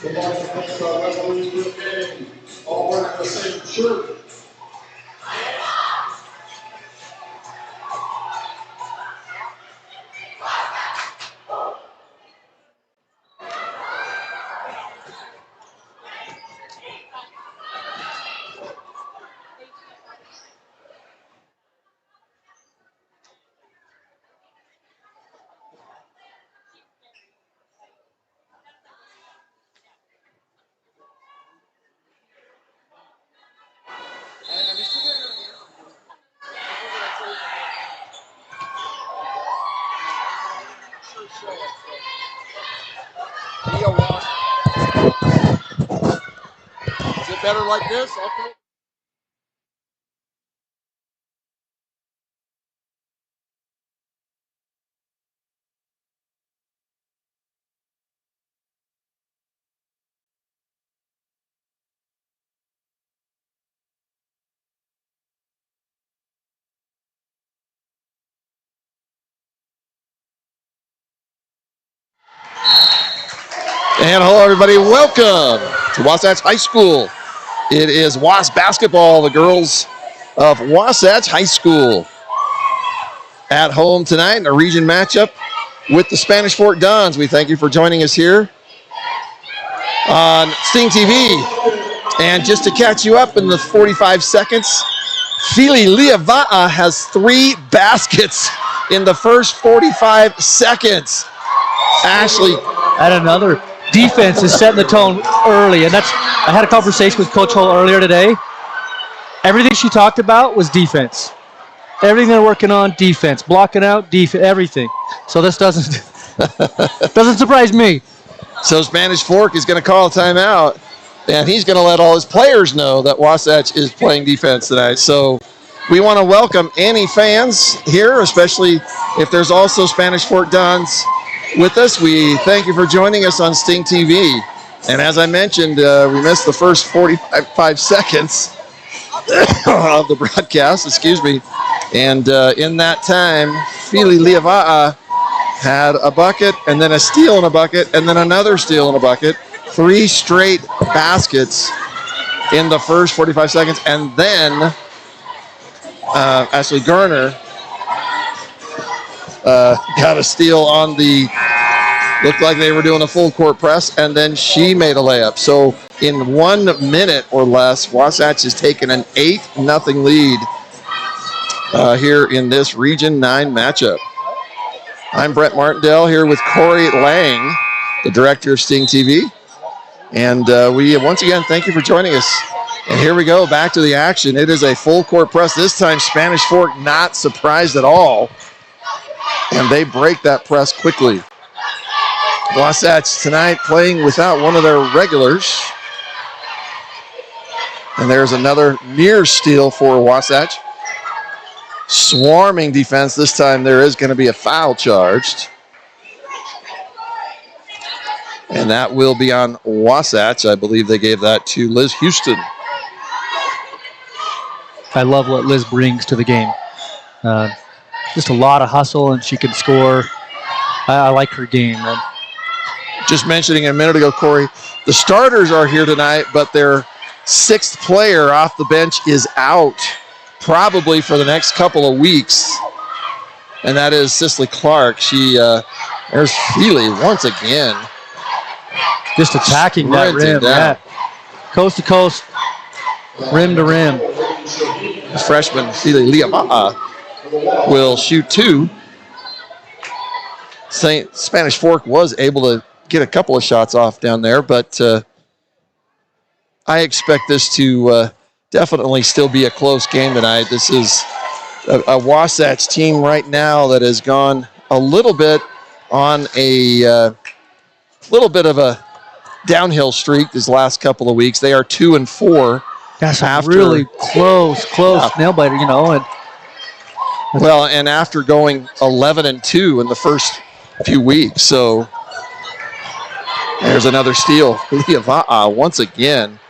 The next referees for the game, all wearing the same shirt. Is it better like this? Okay. And hello, everybody. Welcome to Wasatch High School. It is Was basketball, the girls of Wasatch High School at home tonight in a region matchup with the Spanish Fort Dons. We thank you for joining us here on Sting TV. And just to catch you up in the 45 seconds, Fili Liava'a has 3 baskets in the first 45 seconds. Ashley. And another defense is setting the tone early, and I had a conversation with Coach Hull earlier today. Everything she talked about was defense. Everything they're working on, defense, blocking out, defense, everything. So this doesn't surprise me. So Spanish Fork is going to call a timeout, and he's going to let all his players know that Wasatch is playing defense tonight. So we want to welcome any fans here, especially if there's also Spanish Fort Dons with us. We thank you for joining us on Sting TV. And as I mentioned, we missed the first 45 seconds of the broadcast, And in that time, Fili Liava'a had a bucket, and then a steal and a bucket, and then another steal and a bucket. 3 straight baskets in the first 45 seconds. And then Ashley Garner got a steal on looked like they were doing a full court press, and then she made a layup. So in 1 minute or less, Wasatch has taken an 8-0 lead here in this Region 9 matchup. I'm Brett Martindale here with Corey Lang, the director of Sting TV. And we once again thank you for joining us. And here we go, back to the action. It is a full court press. This time Spanish Fork not surprised at all. And they break that press quickly. Wasatch tonight playing without one of their regulars. And there's another near steal for Wasatch. Swarming defense. This time there is going to be a foul charged. And that will be on Wasatch. I believe they gave that to Liz Houston. I love what Liz brings to the game. Just a lot of hustle, and she can score. I like her game. Just mentioning a minute ago, Corey, the starters are here tonight, but their 6th player off the bench is out probably for the next couple of weeks, and that is Cicely Clark. There's Fili once again. Just attacking that rim. Yeah. Coast to coast, rim to rim. The freshman Fili Liava'a will shoot 2. Spanish Fork was able to get a couple of shots off down there, but I expect this to definitely still be a close game tonight. This is a Wasatch team right now that has gone a little bit on a little bit of a downhill streak these last couple of weeks. They are 2-4. That's really close nail biter, And and after going 11-2 in the first few weeks, so there's another steal. Liava'a once again.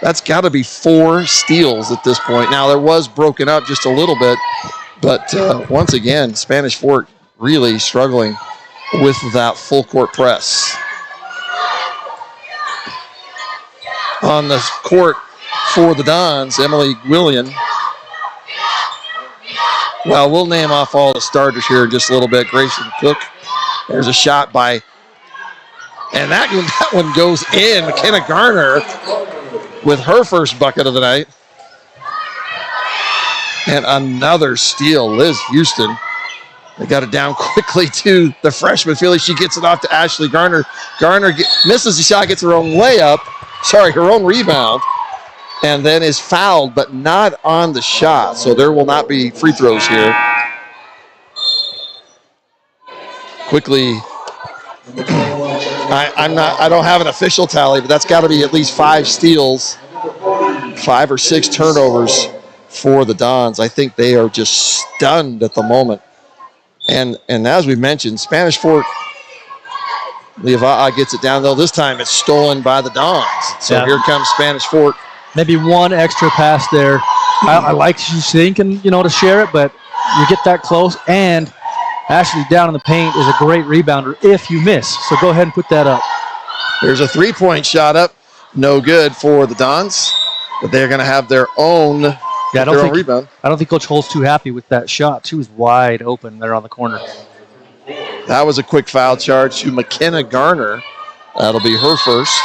That's got to be 4 steals at this point. Now, there was broken up just a little bit, but once again, Spanish Fork really struggling with that full court press. on the court for the Dons, Emily Willian. Well, we'll name off all the starters here in just a little bit. Grayson Cook. There's a shot by, and that one goes in. McKenna Garner with her first bucket of the night. And another steal, Liz Houston. They got it down quickly to the freshman. Feely, she gets it off to Ashley Garner. Garner misses the shot, gets her own her own rebound, and then is fouled, but not on the shot. So there will not be free throws here. Quickly, I don't have an official tally, but that's got to be at least 5 steals, 5 or 6 turnovers for the Dons. I think they are just stunned at the moment. And as we mentioned, Spanish Fork, Leava'a gets it down, though. This time it's stolen by the Dons. So here comes Spanish Fork. Maybe one extra pass there. I like she's thinking, to share it, but you get that close. And Ashley down in the paint is a great rebounder if you miss. So go ahead and put that up. There's a 3-point shot up. No good for the Dons, but they're going to have their own rebound. I don't think Coach Hull's too happy with that shot. She was wide open there on the corner. That was a quick foul charge to McKenna Garner. That'll be her first.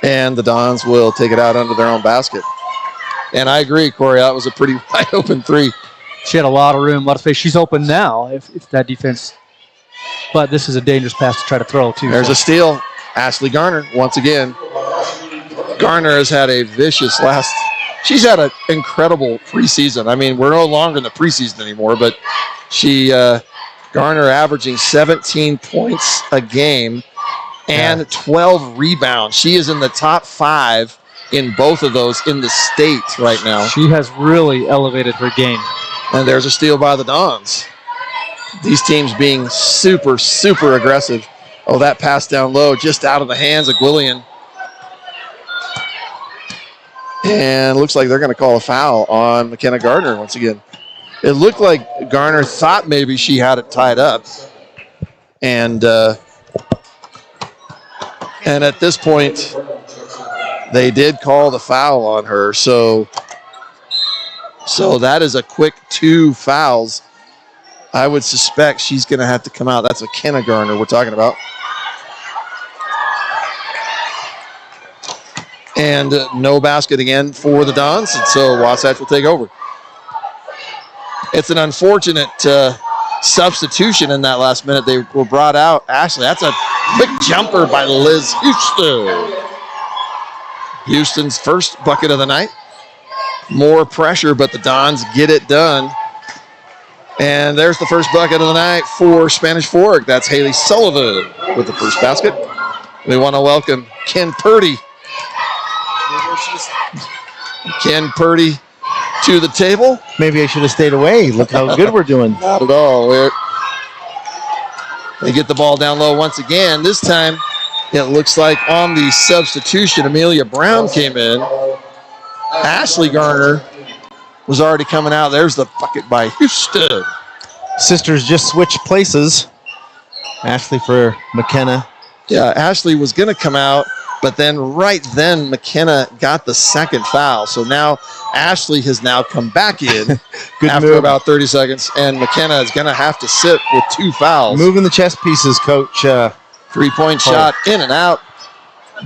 And the Dons will take it out under their own basket. And I agree, Corey, that was a pretty wide open 3. She had a lot of room, a lot of space. She's open now if that defense. But this is a dangerous pass to try to throw, too. There's a steal. Ashley Garner, once again. Garner has had a vicious she's had an incredible preseason. I mean, we're no longer in the preseason anymore, but Garner averaging 17 points a game and 12 rebounds. She is in the top 5 in both of those in the state right now. She has really elevated her game. And there's a steal by the Dons. These teams being super, super aggressive. Oh, that pass down low, just out of the hands of Gwillian. And it looks like they're going to call a foul on McKenna Gardner once again. It looked like Garner thought maybe she had it tied up. And at this point, they did call the foul on her. So that is a quick 2 fouls. I would suspect she's going to have to come out. That's McKenna Garner we're talking about. And no basket again for the Dons, and so Wasatch will take over. It's an unfortunate substitution in that last minute. They were brought out. Ashley, that's a quick jumper by Liz Houston. Houston's first bucket of the night. More pressure, but the Dons get it done. And there's the first bucket of the night for Spanish Fork. That's Haley Sullivan with the first basket. We want to welcome Ken Purdy. Ken Purdy to the table. Maybe I should have stayed away. Look how good we're doing. Not at all. They get the ball down low once again. This time, it looks like on the substitution, Amelia Brown came in. Ashley Garner was already coming out. There's the bucket by Houston. Sisters just switched places. Ashley for McKenna. Yeah, Ashley was going to come out, but then right then McKenna got the second foul. So now Ashley has now come back in after about 30 seconds, and McKenna is going to have to sit with 2 fouls. Moving the chess pieces, Coach. 3-point shot in and out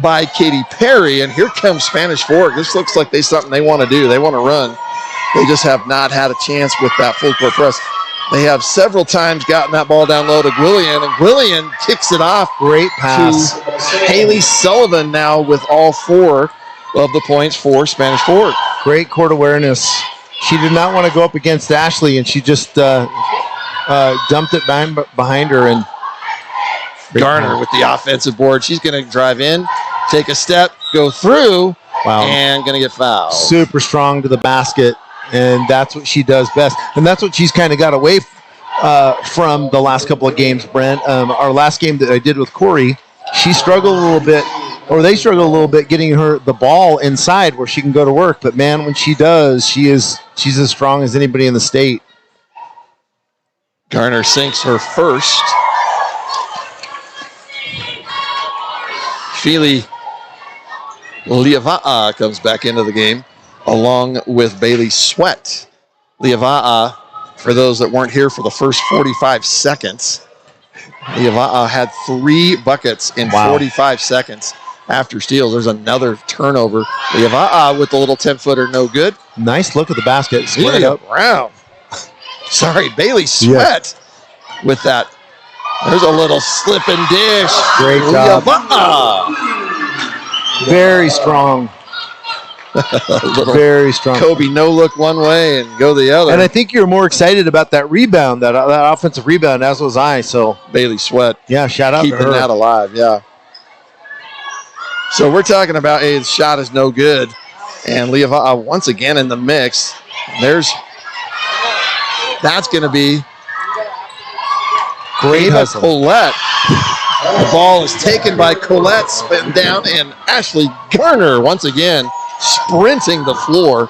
by Katie Perry, and here comes Spanish Fork. This looks like something they want to do. They want to run. They just have not had a chance with that full court press. They have several times gotten that ball down low to Gwillian, and Gwillian kicks it off. Great pass. To Haley Sullivan now with all 4 of the points for Spanish Fork. Great court awareness. She did not want to go up against Ashley, and she just dumped it behind her. And Garner with the offensive board. She's going to drive in, take a step, go through, and going to get fouled. Super strong to the basket. And that's what she does best. And that's what she's kind of got away from the last couple of games, Brent. Our last game that I did with Corey, she struggled a little bit, or they struggled a little bit getting her the ball inside where she can go to work. But, man, when she does, she's as strong as anybody in the state. Garner sinks her first. Feely Liava'a comes back into the game along with Bailey Sweat. Liava'a, for those that weren't here for the first 45 seconds, Liava'a had 3 buckets in 45 seconds after steals. There's another turnover. Liava'a with the little 10-footer, no good. Nice look at the basket. Squared up. Brown. Sorry, Bailey Sweat with that. There's a little slip and dish. Great job. Liava'a. Very strong. Very strong. Kobe no look one way and go the other. And I think you're more excited about that rebound, that offensive rebound, as was I. So Bailey Sweat. Yeah, shout out to her. Keeping that alive, yeah. So we're talking about, hey, the shot is no good. And Liava'a once again in the mix. That's going to be great Ava hustle. Collette. The ball is taken by Collette, spin down, and Ashley Garner once again sprinting the floor.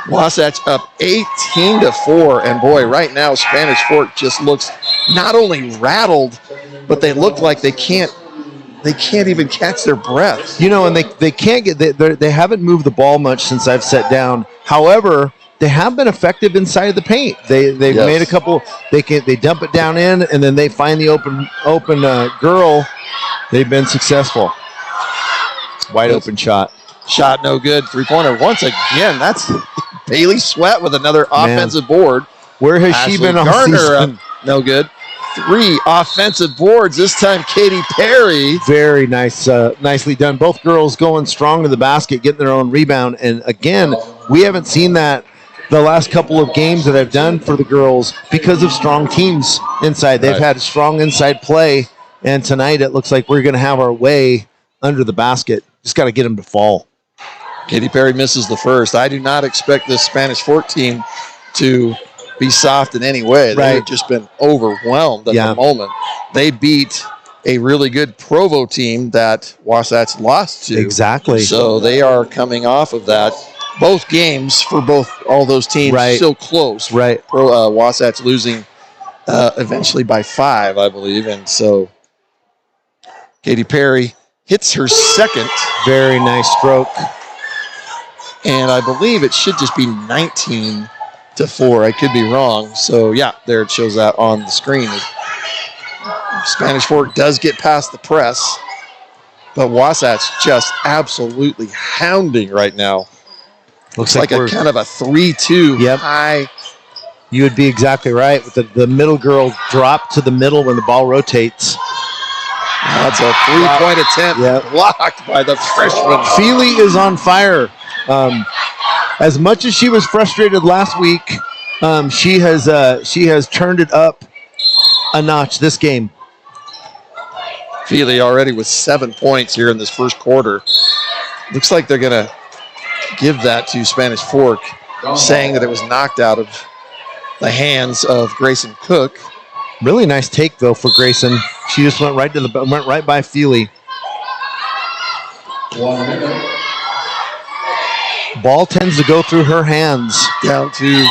Wasatch up 18-4, and boy, right now Spanish Fork just looks not only rattled, but they look like they can't even catch their breath. You know, and they can't get they haven't moved the ball much since I've sat down. However, they have been effective inside of the paint. They've made a couple. They dump it down in, and then they find the open girl. They've been successful. Wide open shot. Shot no good. 3-pointer once again. That's Bailey Sweat with another offensive board. Where has Ashley she been all Garner, season? No good. 3 offensive boards. This time Katy Perry. Very nice, nicely done. Both girls going strong to the basket, getting their own rebound. And again, we haven't seen that the last couple of games that I've done for the girls because of strong teams inside. They've had strong inside play, and tonight it looks like we're going to have our way under the basket. Just got to get them to fall. Katy Perry misses the first. I do not expect this Spanish Fork team to be soft in any way. They've just been overwhelmed at the moment. They beat a really good Provo team that Wasatch lost to. Exactly. So they are coming off of that. Both games for all those teams still close. Right. Wasatch losing eventually by 5, I believe. And so Katy Perry hits her second. Very nice stroke. And I believe it should just be 19-4. I could be wrong. So, yeah, there it shows that on the screen. Spanish Fork does get past the press, but Wasatch just absolutely hounding right now. Looks like a kind of a 3-2 high. You would be exactly right. With the middle girl drop to the middle when the ball rotates. That's a 3-point attempt blocked by the freshman. Feely is on fire. As much as she was frustrated last week, she has turned it up a notch this game. Feely already with 7 points here in this first quarter. Looks like they're going to give that to Spanish Fork, saying that it was knocked out of the hands of Grayson Cook. Really nice take though for Grayson. She just went right by Feely. 1 minute. Ball tends to go through her hands. Down to,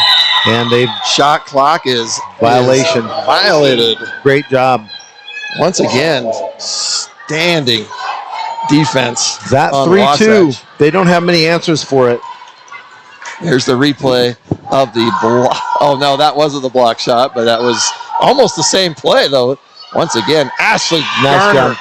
and they've shot clock is violated. Great job. Once again, standing defense. That 3-2. They don't have many answers for it. Here's the replay of the block. Oh, no, that wasn't the block shot, but that was almost the same play, though. Once again, Ashley Garner.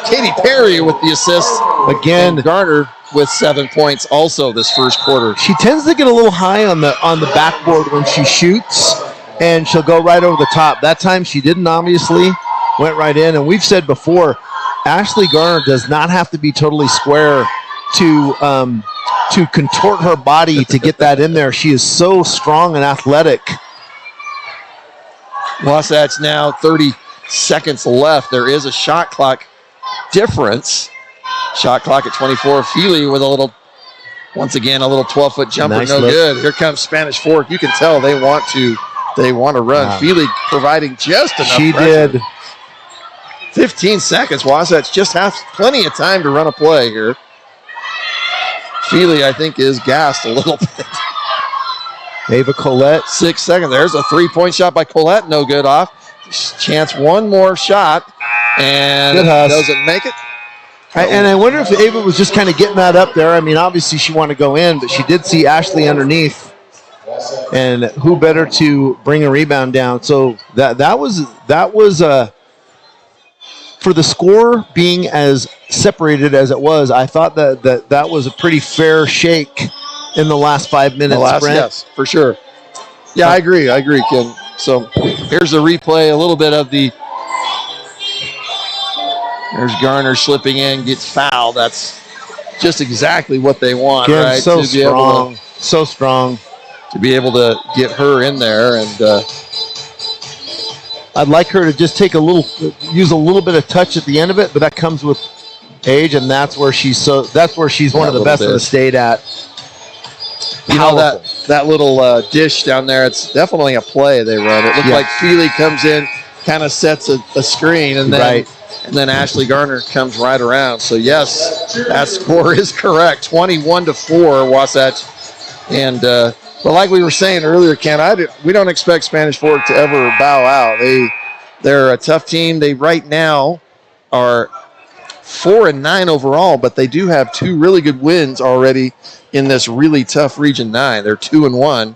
Katy Perry with the assist. Again, and Garner with 7 points also this first quarter. She tends to get a little high on the backboard when she shoots, and she'll go right over the top. That time she didn't, obviously. Went right in, and we've said before, Ashley Garner does not have to be totally square to contort her body to get that in there. She is so strong and athletic. Wasatch now 30 seconds left. There is a shot clock difference. Shot clock at 24. Feely with once again, a little 12-foot jumper. Nice no look. Good. Here comes Spanish Fork. You can tell they want to run. Wow. Feely providing just enough She pressure. did. 15 seconds. Wasatch just has plenty of time to run a play here. Feely, I think, is gassed a little bit. Ava Collette. 6 seconds. There's a 3-point shot by Collette. No good off. Chance one more shot. And doesn't make it. And I wonder if Ava was just kind of getting that up there. I mean, obviously she wanted to go in, but she did see Ashley underneath. And who better to bring a rebound down? So that was for the score being as separated as it was. I thought that was a pretty fair shake in the last 5 minutes. Yes, for sure. Yeah, I agree, Ken. So here's the replay, a little bit of the. There's Garner slipping in, gets fouled. That's just exactly what they want, Ken, right? So strong. To be able to get her in there, and I'd like her to just use a little bit of touch at the end of it, but that comes with age, and that's where she's one of the best in the state at. You know, that little dish down there, it's definitely a play they run. It looks like Feely comes in, kind of sets a screen, and then Ashley Garner comes right around. So yes, that score is correct, 21-4, Wasatch, and. But like we were saying earlier, Ken, we don't expect Spanish Fork to ever bow out. They're a tough team. They right now are 4-9 overall, but they do have 2 really good wins already in this really tough Region 9. They're 2-1.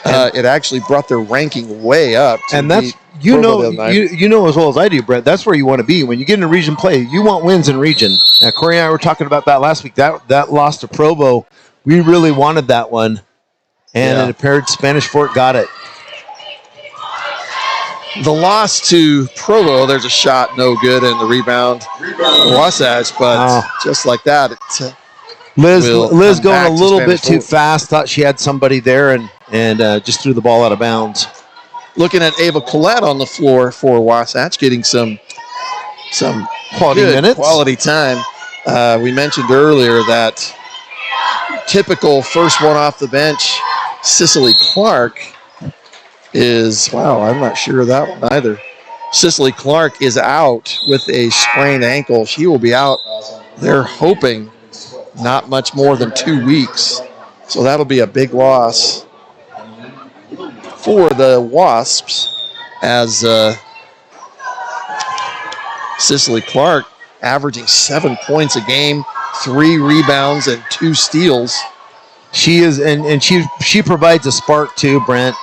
It actually brought their ranking way up. And that's you know as well as I do, Brett. That's where you want to be when you get into region play. You want wins in region. Now, Corey and I were talking about that last week. That loss to Provo, we really wanted that one. And it appeared Spanish Fork got it. The loss to Provo, there's a shot, no good, and the rebound, Wasatch, but just like that. Liz going a little bit too fast, thought she had somebody there, and just threw the ball out of bounds. Looking at Ava Collette on the floor for Wasatch, getting some quality minutes. Quality time. We mentioned earlier that typical first one off the bench, Cicely Clark is, I'm not sure of that one either. Cicely Clark is out with a sprained ankle. She will be out, they're hoping, not much more than 2 weeks. So that'll be a big loss for the Wasps as Cicely Clark averaging 7 points a game, 3 rebounds, and 2 steals. She is, and she provides a spark too, Brent,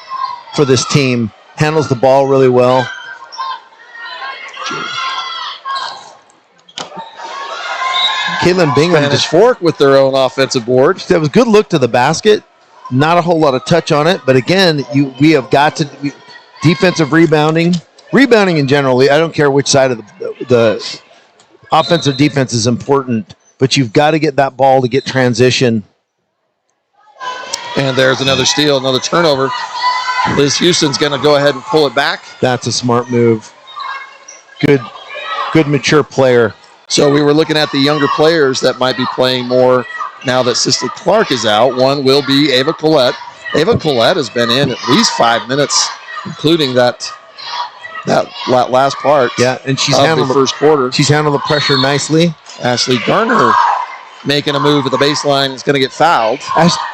for this team. Handles the ball really well. Caitlin Bingham Spanish Fork with their own offensive board. That was a good look to the basket. Not a whole lot of touch on it, but again, we have got to defensive rebounding in general. I don't care which side of the offensive defense is important, but you've got to get that ball to get transition. And there's another steal, another turnover. Liz Houston's going to go ahead and pull it back. That's a smart move. Good mature player. So we were looking at the younger players that might be playing more now that Cicely Clark is out. One will be Ava Collette. Ava Collette has been in at least 5 minutes, including that last part. Yeah, and she's handled the first quarter. She's handled the pressure nicely. Ashley Garner making a move at the baseline is going to get fouled.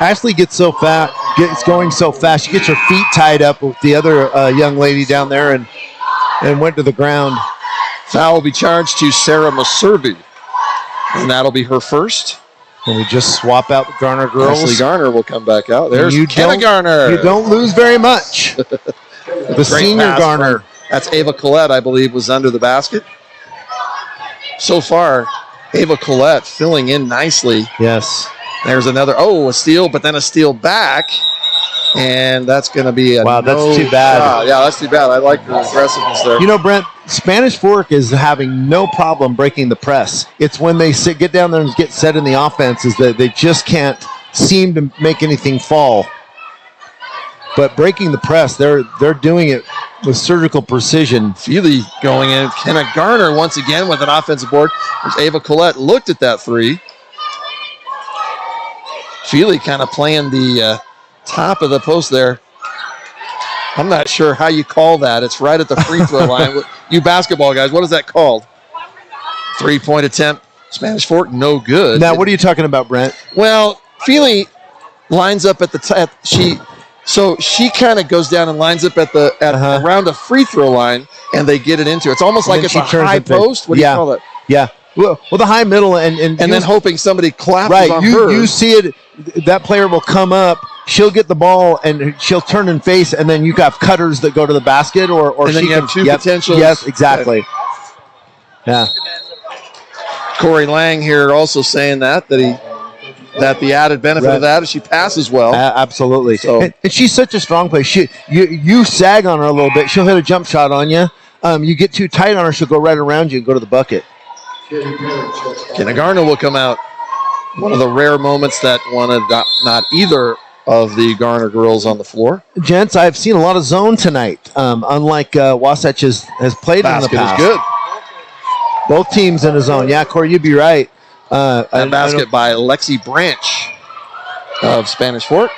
Ashley gets going so fast. She gets her feet tied up with the other young lady down there and went to the ground. Foul will be charged to Sarah Maservi, and that'll be her first. And we just swap out the Garner girls. Ashley Garner will come back out. There's Kenna Garner. You don't lose very much. The senior Garner. That's Ava Collette, I believe, was under the basket. So far, Ava Collette filling in nicely. Yes. There's another, a steal, but then a steal back. And that's going to be that's too bad. Yeah, that's too bad. I like the aggressiveness there. You know, Brent, Spanish Fork is having no problem breaking the press. It's when they get down there and get set in the offense is that they just can't seem to make anything fall. But breaking the press, they're doing it with surgical precision. Feely going in. Kenna Garner once again with an offensive board. As Ava Collette looked at that three. Feely kind of playing the top of the post there. I'm not sure how you call that. It's right at the free throw line. You basketball guys, what is that called? 3-point attempt. Spanish Fork, no good. Now, what are you talking about, Brent? Well, Feely lines up at the top. She kind of goes down and lines up at around the free throw line, and they get it into. It's almost like it's a high post. What do you call that? Yeah, Well, the high middle and then hoping somebody claps right. on You hers. see it. That player will come up. She'll get the ball and she'll turn and face, and then you got cutters that go to the basket, or And then she you have two potentials. Yes, exactly. Yeah. Corey Lang here also saying that the added benefit of that is she passes well. Absolutely. So- And she's such a strong player. You sag on her a little bit, she'll hit a jump shot on you. You get too tight on her, she'll go right around you and go to the bucket. Kenna Garner will come out. One of the rare moments that wanted not either of the Garner girls on the floor. Gents, I've seen a lot of zone tonight. Unlike Wasatch has played in the Basket past. is good. Both teams in the zone. Yeah, Corey, you'd be right. That basket by Lexi Branch of Spanish Fork.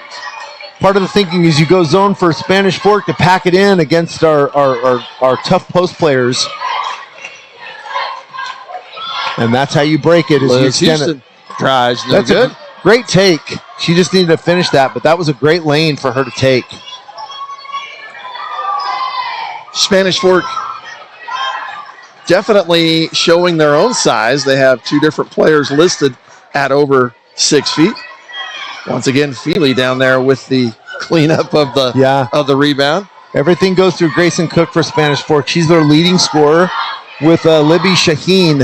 Part of the thinking is you go zone for Spanish Fork to pack it in against our tough post players. And that's how you break it. Is you Liz extend Houston it. tries, no That's good. a great take. She just needed to finish that, but that was a great lane for her to take. Spanish Fork definitely showing their own size. They have two different players listed at over 6 feet. Once again, Feely down there with the cleanup of the rebound. Everything goes through Grayson Cook for Spanish Fork. She's their leading scorer with Libby Shaheen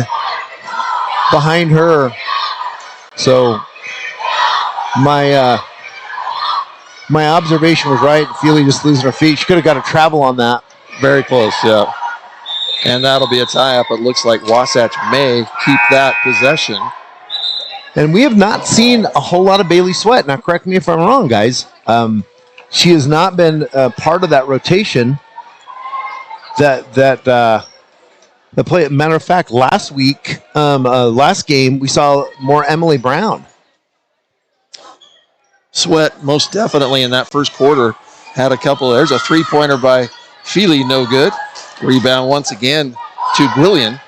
behind her. So my observation was right. Feely just losing her feet. She could have got a travel on that. Very close, yeah. And that'll be a tie-up. It looks like Wasatch may keep that possession. And we have not seen a whole lot of Bailey Sweat. Now, correct me if I'm wrong, guys. She has not been part of that rotation. The play. Matter of fact, last week, last game, we saw more Emily Brown. Sweat most definitely in that first quarter had a couple. There's a three-pointer by Feely, no good. Rebound once again to Gwillian.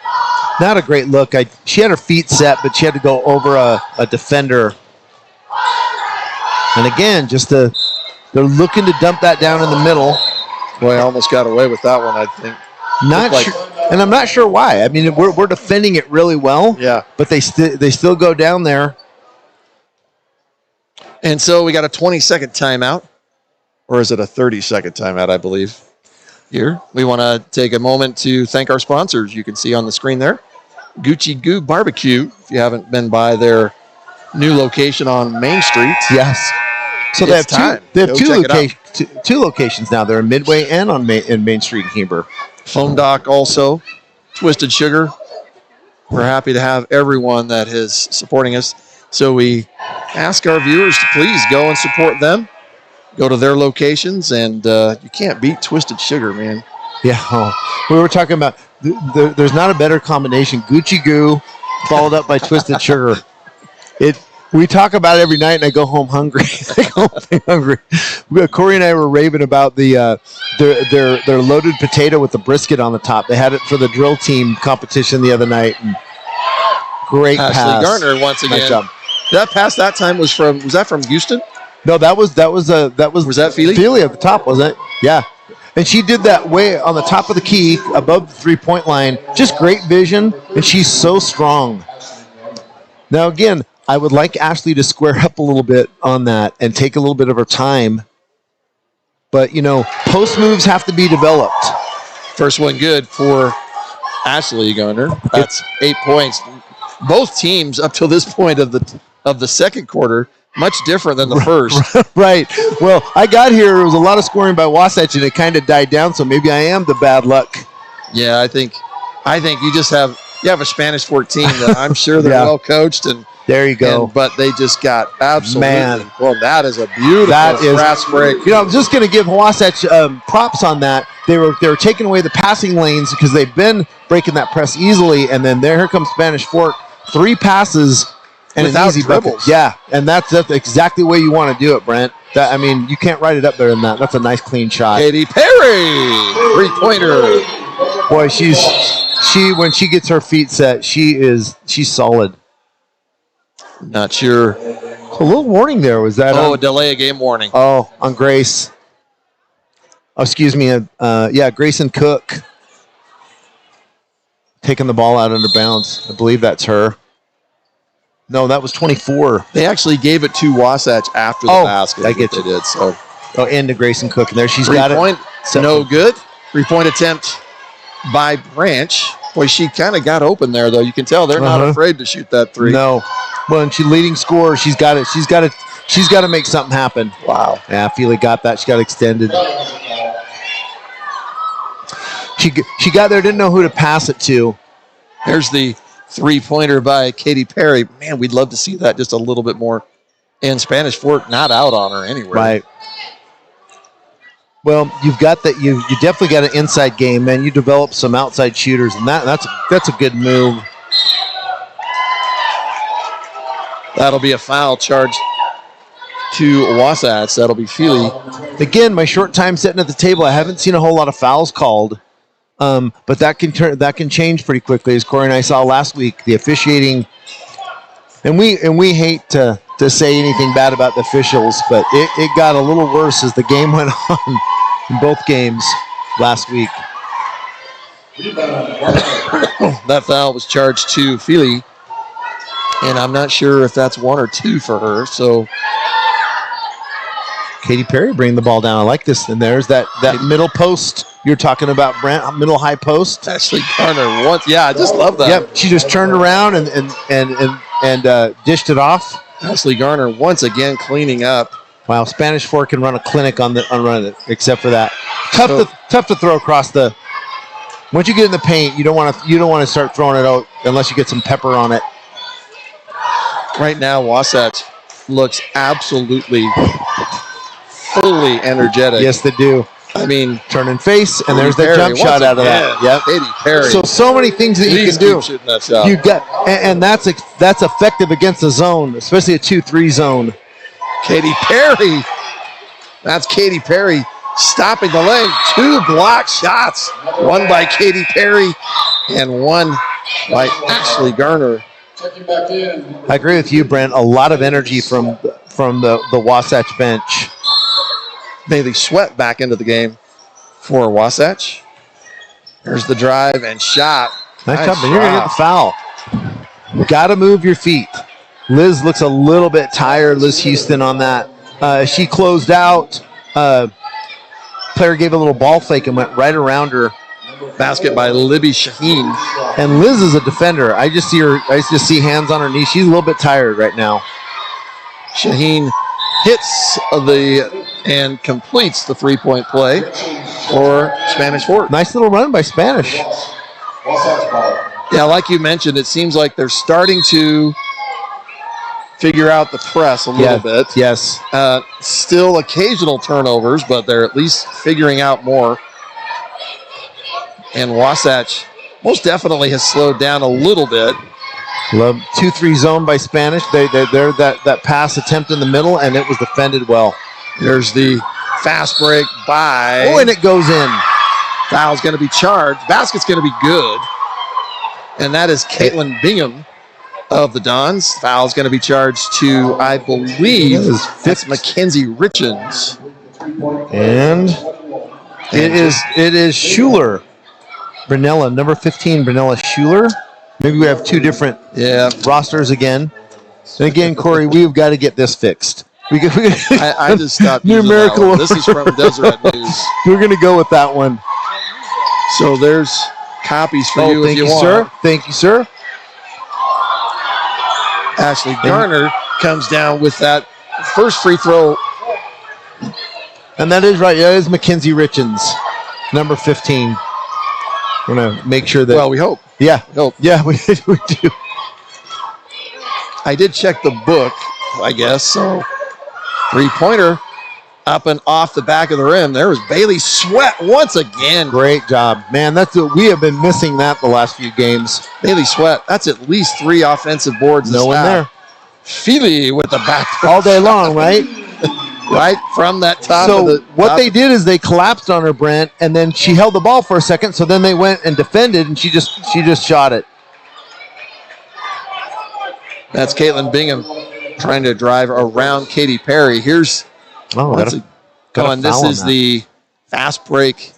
Not a great look. She had her feet set, but she had to go over a defender. And again, they're looking to dump that down in the middle. Boy, I almost got away with that one, I think. Not sure, and I'm not sure why. I mean, we're defending it really well. Yeah. But they still go down there. And so we got a 20-second timeout. Or is it a 30-second timeout, I believe. Here, we want to take a moment to thank our sponsors. You can see on the screen there, Gucci Goo Barbecue. If you haven't been by their new location on Main Street, Yes. So they have two locations now. They're in Midway and in Main Street in Heber. Phone Doc also, Twisted Sugar. We're happy to have everyone that is supporting us. So we ask our viewers to please go and support them. Go to their locations, and you can't beat Twisted Sugar, man. Yeah, we were talking about there's not a better combination. Gucci Goo followed up by Twisted Sugar. We talk about it every night, and I go home hungry. Corey and I were raving about their loaded potato with the brisket on the top. They had it for the drill team competition the other night. And great Ashley pass. Garner once again. Nice job. That pass that time was that from Houston? No, that was Was that Feely? Feely at the top, wasn't it? Yeah. And she did that way on the top of the key, above the three-point line. Just great vision, and she's so strong. Now, again, I would like Ashley to square up a little bit on that and take a little bit of her time. But, post moves have to be developed. First one good for Ashley Garner. That's 8 points. Both teams up till this point of the second quarter, much different than the first. Right. Well, I got here. There was a lot of scoring by Wasatch, and it kind of died down. So maybe I am the bad luck. Yeah, I think you just have a Spanish Fork team that I'm sure they're well coached and there you go. But they just got absolutely. Man. Well, that is a beautiful fast break. I'm just going to give Wasatch props on that. They were taking away the passing lanes because they've been breaking that press easily, and then here comes Spanish Fork. 3 passes. And without an easy dribbles. bucket. Yeah, and that's exactly the way you want to do it, Brent. You can't write it up better than that. That's a nice, clean shot. Katy Perry, three-pointer. Boy, when she gets her feet set, she's solid. Not sure. A little warning there. Was that? A delay of game warning. Oh, on Grace. Oh, excuse me. Grayson Cook. taking the ball out under bounds. I believe that's her. No, that was 24. They actually gave it to Wasatch after the basket. I get you. They did, so. Oh, and to Grayson Cook. And there she's got it. 3 point, no good. 3-point attempt by Branch. Boy, she kind of got open there, though. You can tell they're not afraid to shoot that three. No. Well, and she's leading scorer. She's got it. She's got to make something happen. Wow. Yeah, Feely got that. She got extended. She got there, didn't know who to pass it to. There's the 3-pointer by Katy Perry. Man, we'd love to see that just a little bit more. And Spanish Fork not out on her anywhere. Right. Well, you've got that. You definitely got an inside game, man. You develop some outside shooters, and that's a good move. That'll be a foul charge to Wasatch. That'll be Feely. Again, my short time sitting at the table, I haven't seen a whole lot of fouls called, but that can change pretty quickly. As Corey and I saw last week, the officiating, and we hate to say anything bad about the officials, but it got a little worse as the game went on in both games last week. That foul was charged to Feely, and I'm not sure if that's 1 or 2 for her. So Katy Perry bringing the ball down. I like this. And there's that middle post you're talking about, Brent. Middle high post. Ashley Garner once. Yeah, I just love that. Yep, she just turned around and dished it off. Ashley Garner once again cleaning up. Wow, Spanish Fork can run a clinic on running it, except for that. Tough to throw across the. Once you get in the paint, you don't want to start throwing it out unless you get some pepper on it. Right now, Wasatch looks absolutely fully energetic. Yes, they do. I mean, turn and face, and there's the Perry, jump shot out of that. Yep, Katy Perry. So many things that you can do. Shooting that shot. You got, and that's effective against the zone, especially a 2-3 zone. Katy Perry. That's Katy Perry stopping the lane. 2 block shots. One by Katy Perry and one by Ashley Garner. I agree with you, Brent. A lot of energy from the Wasatch bench. Bailey Sweat back into the game for Wasatch. There's the drive and shot. Nice job. You're going to get the foul. Got to move your feet. Liz looks a little bit tired. Liz Houston on that. She closed out. Player gave a little ball fake and went right around her. Basket by Libby Shaheen. And Liz is a defender. I just see hands on her knees. She's a little bit tired right now. Shaheen hits and completes the 3-point play for Spanish Fork. Nice little run by Spanish. Yeah, like you mentioned, it seems like they're starting to figure out the press a little bit. Yes. Still occasional turnovers, but they're at least figuring out more. And Wasatch most definitely has slowed down a little bit. Love 2-3 zone by Spanish. They're that pass attempt in the middle, and it was defended well. There's the fast break by. Oh, and it goes in. Foul's going to be charged. Basket's going to be good. And that is Caitlin Bingham of the Dons. Foul's going to be charged to, I believe, that's Mackenzie Richens. And it is Schuler. Brunella, number 15, Brunella Schuler. Maybe we have 2 different rosters again. And again, Corey, we've got to get this fixed. I just stopped numerical. This is from Deseret News. We're going to go with that one. So there's copies for you if you want. Sir. Thank you, sir. Ashley Garner comes down with that first free throw. And that is right. That is Mackenzie Richens, number 15. We're going to make sure that. Well, we hope. Yeah. We hope. Yeah, we do. I did check the book, I guess. So 3-pointer up and off the back of the rim. There was Bailey Sweat once again. Great job. Man, we have been missing that the last few games. Bailey Sweat, that's at least 3 offensive boards. No one there. Feely with the back. All day long, right? Right from that top so of the what they did is they collapsed on her, Brent, and then she held the ball for a second, so then they went and defended, and she just shot it. That's Caitlin Bingham trying to drive around Katy Perry. Here's this is the fast break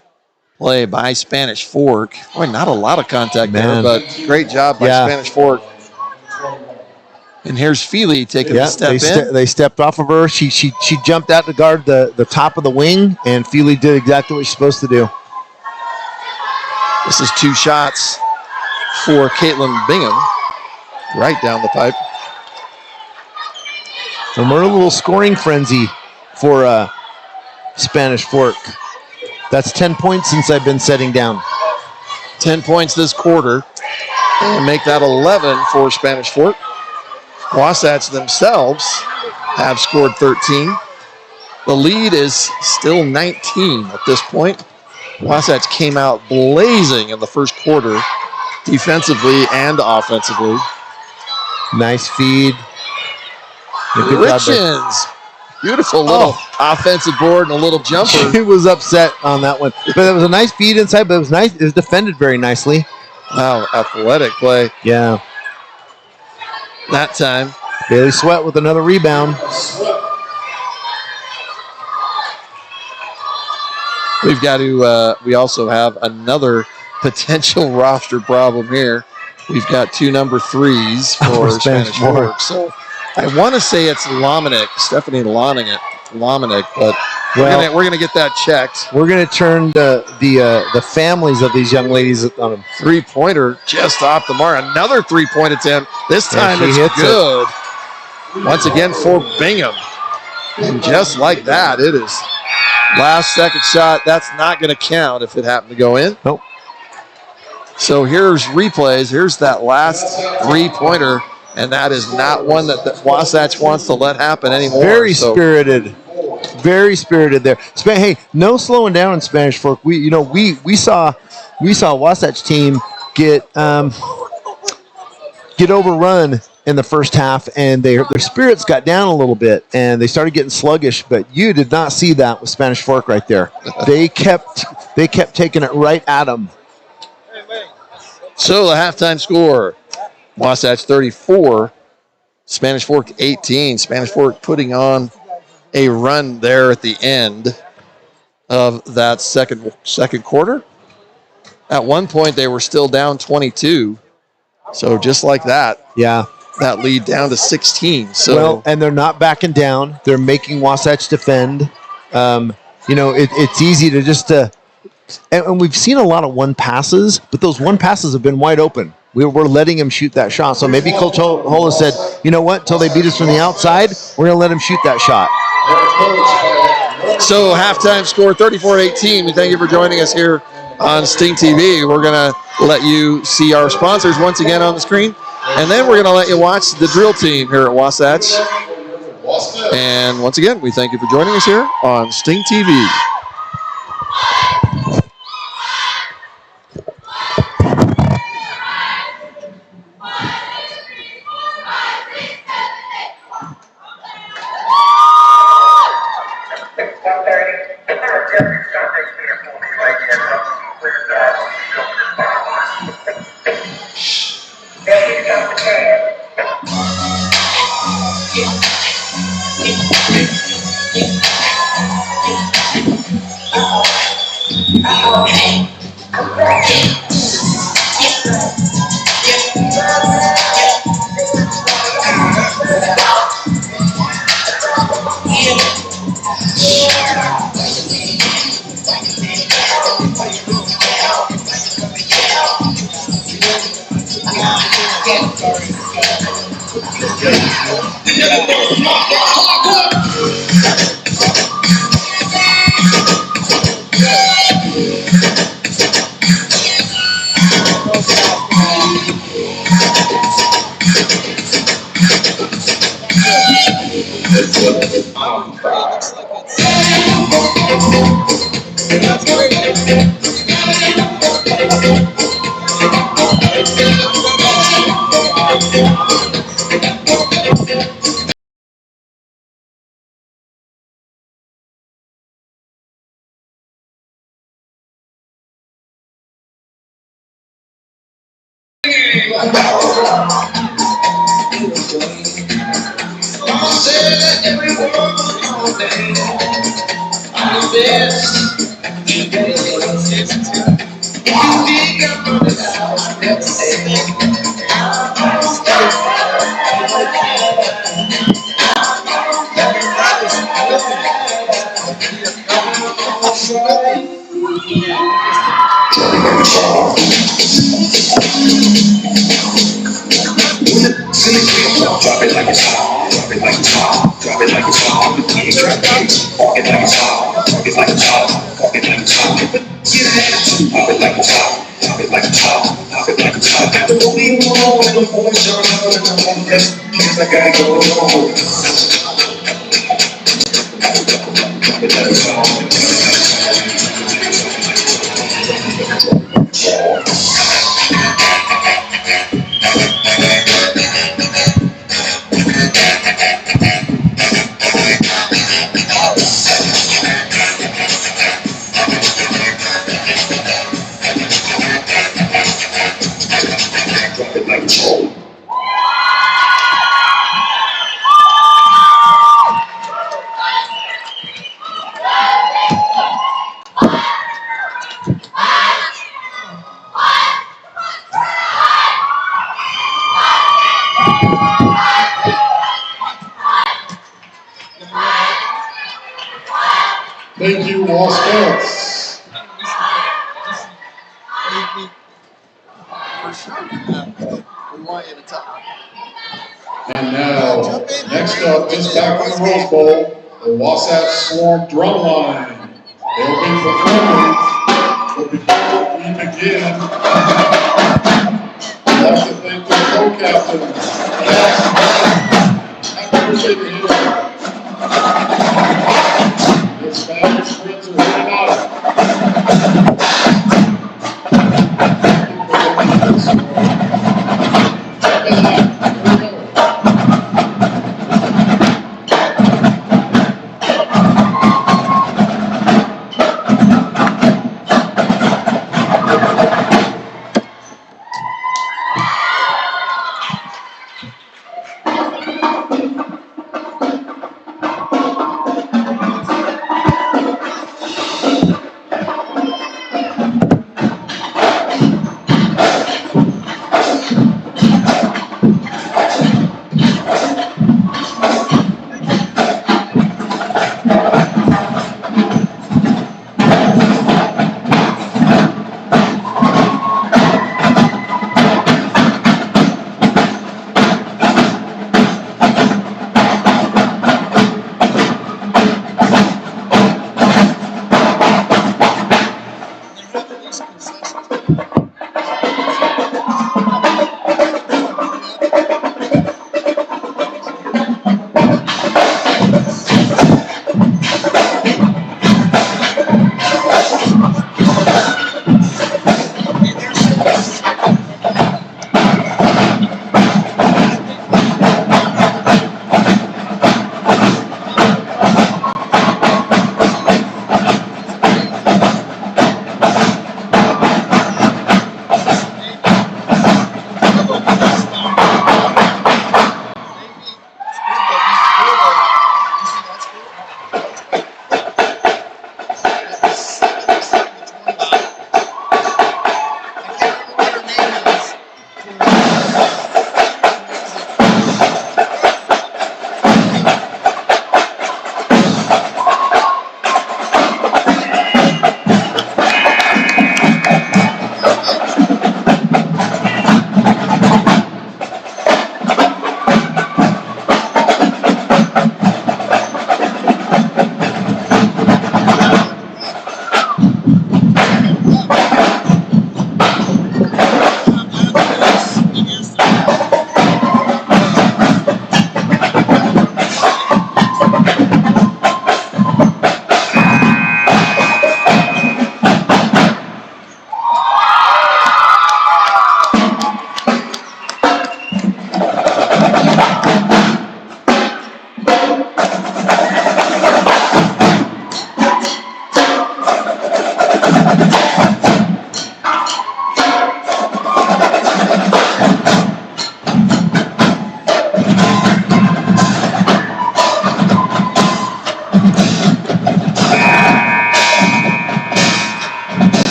play by Spanish Fork. Boy, not a lot of contact there, Man. but great job by Spanish Fork. And here's Feely taking a step in. They stepped off of her. She jumped out to guard the top of the wing, and Feely did exactly what she's supposed to do. This is 2 shots for Caitlin Bingham, right down the pipe. And we're in a little scoring frenzy for Spanish Fork. That's 10 points since I've been setting down. 10 points this quarter, and make that 11 for Spanish Fork. Wasatch themselves have scored 13. The lead is still 19 at this point. Wasatch came out blazing in the first quarter, defensively and offensively. Nice feed. Richens, beautiful little offensive board and a little jumper. She was upset on that one. But it was a nice feed inside, but it was nice. It was defended very nicely. Wow, athletic play. Yeah. That time. Bailey Sweat with another rebound. We've got to, we also have another potential roster problem here. We've got 2 number 3s for Spanish Fork. So I want to say it's Lominick, Stephanie Lominick, but we're gonna get that checked. We're gonna turn the families of these young ladies on them. 3-pointer just off the mark. Another 3-point attempt. This time it's good. Once again for Bingham. And just like that, it is last second shot. That's not going to count if it happened to go in. Nope. So here's replays. Here's that last 3-pointer, and that is not one that Wasatch wants to let happen anymore. Very spirited. Very spirited there. Hey, no slowing down in Spanish Fork. We saw Wasatch team get overrun in the first half, and their spirits got down a little bit, and they started getting sluggish. But you did not see that with Spanish Fork right there. They kept taking it right at them. So the halftime score: Wasatch 34, Spanish Fork 18. Spanish Fork putting on a run there at the end of that second quarter. At one point, they were still down 22. So just like that, that lead down to 16. So and they're not backing down. They're making Wasatch defend. It's easy to just and we've seen a lot of 1 passes, but those 1 passes have been wide open. We're letting him shoot that shot. So maybe Coach Hola said, you know what, until they beat us from the outside, we're going to let him shoot that shot. So halftime score 34-18. We thank you for joining us here on Sting TV. We're going to let you see our sponsors once again on the screen, and then we're going to let you watch the drill team here at Wasatch. And once again, we thank you for joining us here on Sting TV. Everyone, I'm the best. Drop it like it's hot. Drop it like it's hot. Drop it like it's hot. Walk it like it's hot. Walk it like it's hot. Walk it like it's hot. Get an attitude. Pop it like it's hot. Pop it like it's hot. Pop it like it's hot. The movie wall and the boys showing up and I'm on this because I gotta go home. Drop it like it's Thank you, Wasatch. And now, next up is back on the Rose Bowl, the Wasatch Swarm Drumline. They'll be performing, but before we begin, I'd like to thank the co-captains. Happy birthday to you. His family friends are here tonight.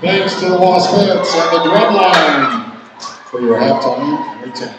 Thanks to the Wasatch and the drum line for your halftime return.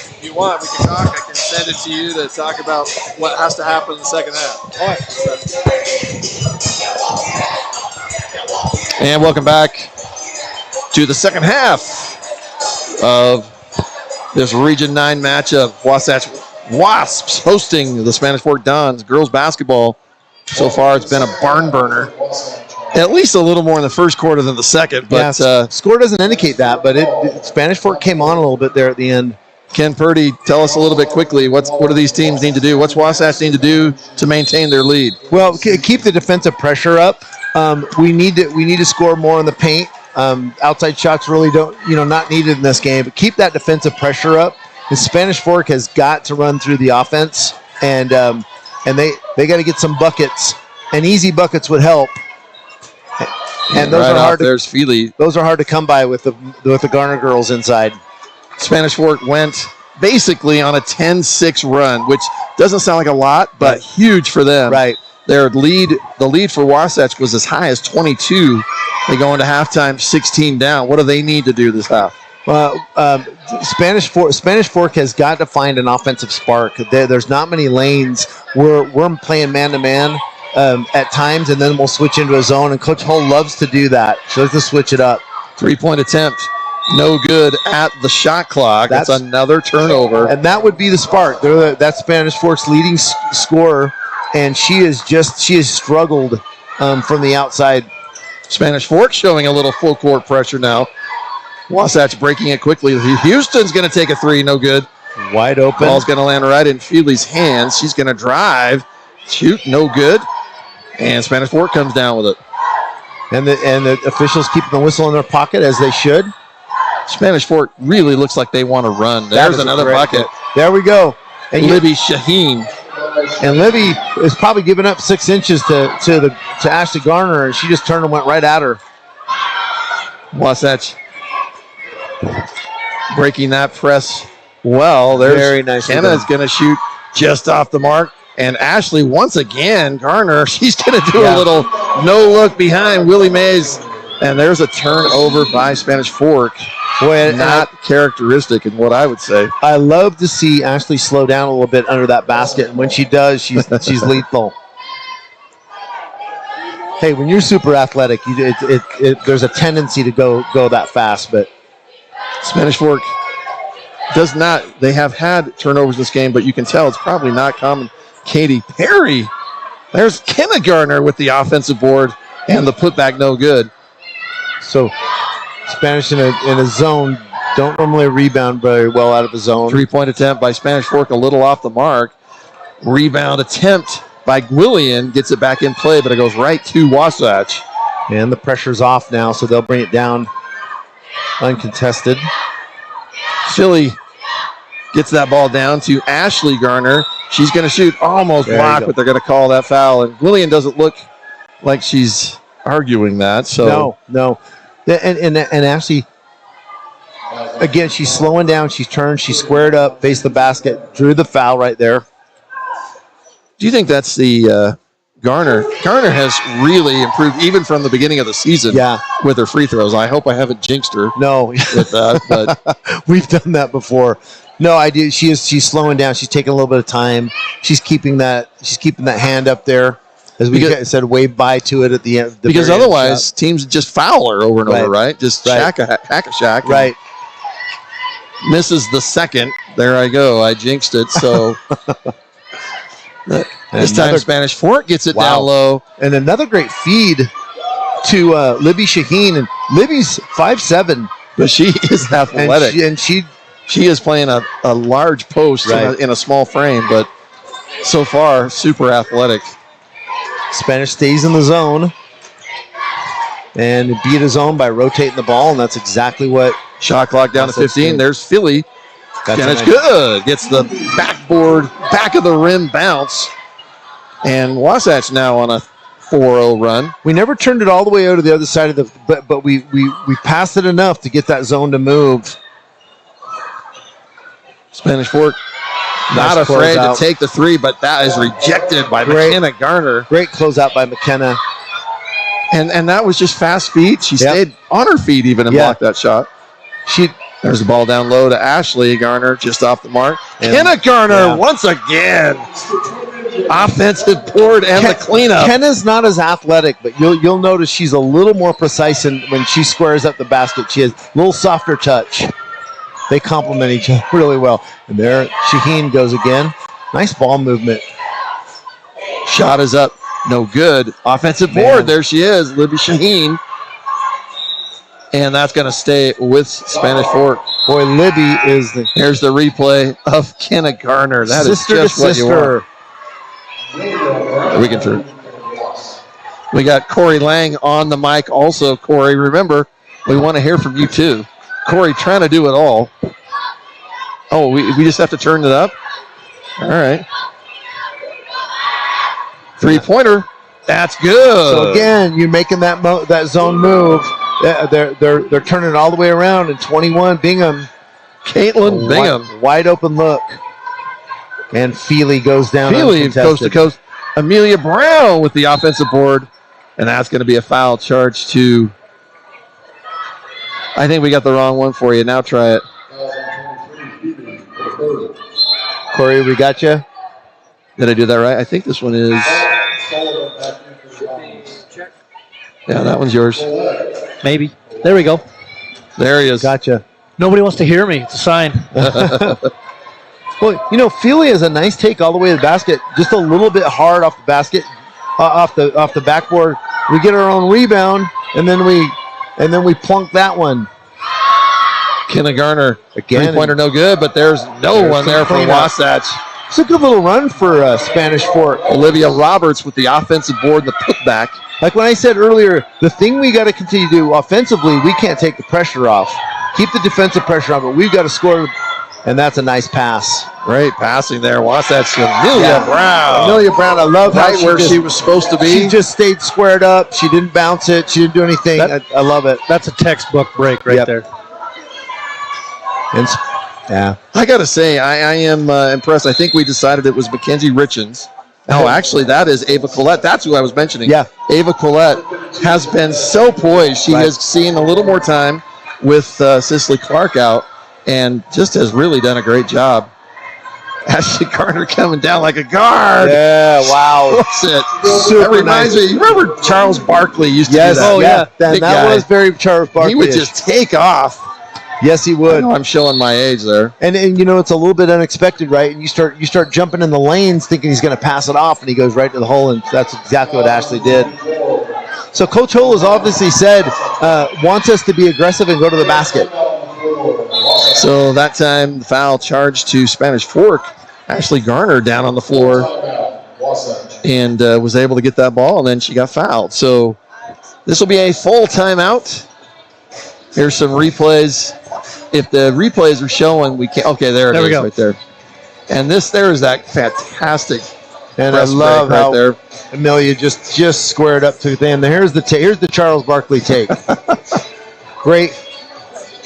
If you want, we can talk. I can send it to you to talk about what has to happen in the second half. All right. And welcome back to the second half of this Region 9 matchup. Wasatch Wasps hosting the Spanish Fork Dons. Girls basketball, so far it's been a barn burner. At least a little more in the first quarter than the second. But score doesn't indicate that, but Spanish Fork came on a little bit there at the end. Ken Purdy, tell us a little bit quickly. What do these teams need to do? What's Wasatch need to do to maintain their lead? Well, keep the defensive pressure up. We need to score more in the paint. Outside shots really not needed in this game. But keep that defensive pressure up. The Spanish Fork has got to run through the offense, and they got to get some buckets. And easy buckets would help. And those are hard. There's Feely. Those are hard to come by with the Garner girls inside. Spanish Fork went basically on a 10-6 run, which doesn't sound like a lot, but huge for them. Right. The lead for Wasatch was as high as 22. They go into halftime 16 down. What do they need to do this half? Spanish Fork has got to find an offensive spark. There's not many lanes. We're playing man-to-man at times, and then we'll switch into a zone, and Coach Hull loves to do that. She loves to switch it up. 3-point attempt. No good at the shot clock. That's another turnover. And that would be the spark. That's Spanish Fork's leading scorer, and she has struggled from the outside. Spanish Fork showing a little full court pressure now. Wasatch breaking it quickly. Houston's going to take a three. No good. Wide open. Ball's going to land right in Feely's hands. She's going to drive. Shoot. No good. And Spanish Fork comes down with it. And the officials keep the whistle in their pocket, as they should. Spanish Fork really looks like they want to run. There's another bucket. There we go. And Libby Shaheen. And Libby is probably giving up 6 inches to Ashley Garner, and she just turned and went right at her. Wasatch breaking that press well. There's very nice. Kenna is going to shoot just off the mark. And Ashley, once again, Garner, she's going to do a little no-look behind Willie Mays. And there's a turnover by Spanish Fork. Boy, not characteristic in what I would say. I love to see Ashley slow down a little bit under that basket, and when she does, she's lethal. Hey, when you're super athletic, there's a tendency to go that fast, but Spanish Fork does not. They have had turnovers this game, but you can tell it's probably not common. Katy Perry. There's Kenna Garner with the offensive board and the putback no good. So Spanish in a zone don't normally rebound very well out of a zone. 3-point attempt by Spanish Fork, a little off the mark. Rebound attempt by Gwillian, gets it back in play, but it goes right to Wasatch. And the pressure's off now, so they'll bring it down uncontested. Philly gets that ball down to Ashley Garner. She's going to shoot, almost blocked, but they're going to call that foul. And Gwillian doesn't look like she's arguing that. So No. And Ashley, again, she's slowing down. She's turned. She squared up, faced the basket, drew the foul right there. Do you think that's the Garner? Garner has really improved even from the beginning of the season with her free throws. I hope I haven't jinxed her with that. But we've done that before. No, I do. She's slowing down. She's taking a little bit of time. She's keeping that hand up there. As we said, wave by to it at the end. Because otherwise, teams just foul her over and over, right? Just hack a shack. Right. Misses the second. There I go. I jinxed it. So this time Spanish Fork gets it down low. And another great feed to Libby Shaheen. And Libby's 5'7". But she is athletic. And she is playing a large post in a small frame. But so far, super athletic. Spanish stays in the zone and beat his own by rotating the ball, and that's exactly what shot clock down to 15. There's Philly. And it's good. Gets the back of the rim bounce. And Wasatch now on a 4-0 run. We never turned it all the way out to the other side of the but we passed it enough to get that zone to move. Spanish Fork not afraid to take the three, but that is rejected by McKenna Garner. Great closeout by McKenna. And that was just fast feet. She stayed on her feet even and blocked that shot. There's the ball down low to Ashley Garner, just off the mark. Kenna Garner once again. Offensive board and the cleanup. Kenna's not as athletic, but you'll notice she's a little more precise when she squares up the basket. She has a little softer touch. They complement each other really well. And there, Shaheen goes again. Nice ball movement. Shot is up. No good. Offensive board. There she is, Libby Shaheen. And that's going to stay with Spanish Fork. Boy, Libby is Here's the replay of Kenna Garner. That is just what you want. We can turn. We got Corey Lang on the mic also. Corey, remember, we want to hear from you too. Corey trying to do it all. Oh, we just have to turn it up? All right. Three-pointer. That's good. So, again, you're making that zone move. They're turning it all the way around. And 21, Bingham. Caitlin Bingham. Wide open look. And Feely goes down. Feely coast to coast. Amelia Brown with the offensive board. And that's going to be a foul charge to... I think we got the wrong one for you. Now try it. Corey, we got you. Did I do that right? I think this one is. Yeah, that one's yours. Maybe. There we go. There he is. Gotcha. Nobody wants to hear me. It's a sign. Well, Feely has a nice take all the way to the basket. Just a little bit hard off the basket, off the backboard. We get our own rebound, and then we plunk that one. Kenna Garner, again, three-pointer no good, but there's no one there for Wasatch. It's a good little run for Spanish Fork. Olivia Roberts with the offensive board and the putback. Like when I said earlier, the thing we got to continue to do offensively, we can't take the pressure off. Keep the defensive pressure on, but we've got to score, and that's a nice pass. Great passing there. Wasatch, Amelia Brown. Amelia Brown, I love right where she was supposed to be. She just stayed squared up. She didn't bounce it. She didn't do anything. I love it. That's a textbook break right there. And, I got to say, I am impressed. I think we decided it was Mackenzie Richens. No, actually, that is Ava Collette. That's who I was mentioning. Yeah. Ava Collette has been so poised. She has seen a little more time. with Cicely Clark out, and just has really done a great job. Ashley Garner coming down like a guard. Yeah, wow. What's it? Super That reminds me. You remember Charles Barkley used to do that? Oh, yeah. That was very Charles Barkley. He would just take off. Yes, he I would. know I'm showing my age there. And it's a little bit unexpected, right? And you start jumping in the lanes thinking he's going to pass it off, and he goes right to the hole, and that's exactly what Ashley did. So Coach Hull has obviously said wants us to be aggressive and go to the basket. So that time, the foul charged to Spanish Fork. Ashley Garner down on the floor and was able to get that ball, and then she got fouled. So this will be a full timeout. Here's some replays. If the replays are showing, we can't. Okay, there it is right there. And there is that fantastic. And I love right how there. Amelia just squared up to the end. Here's the Charles Barkley take. Great.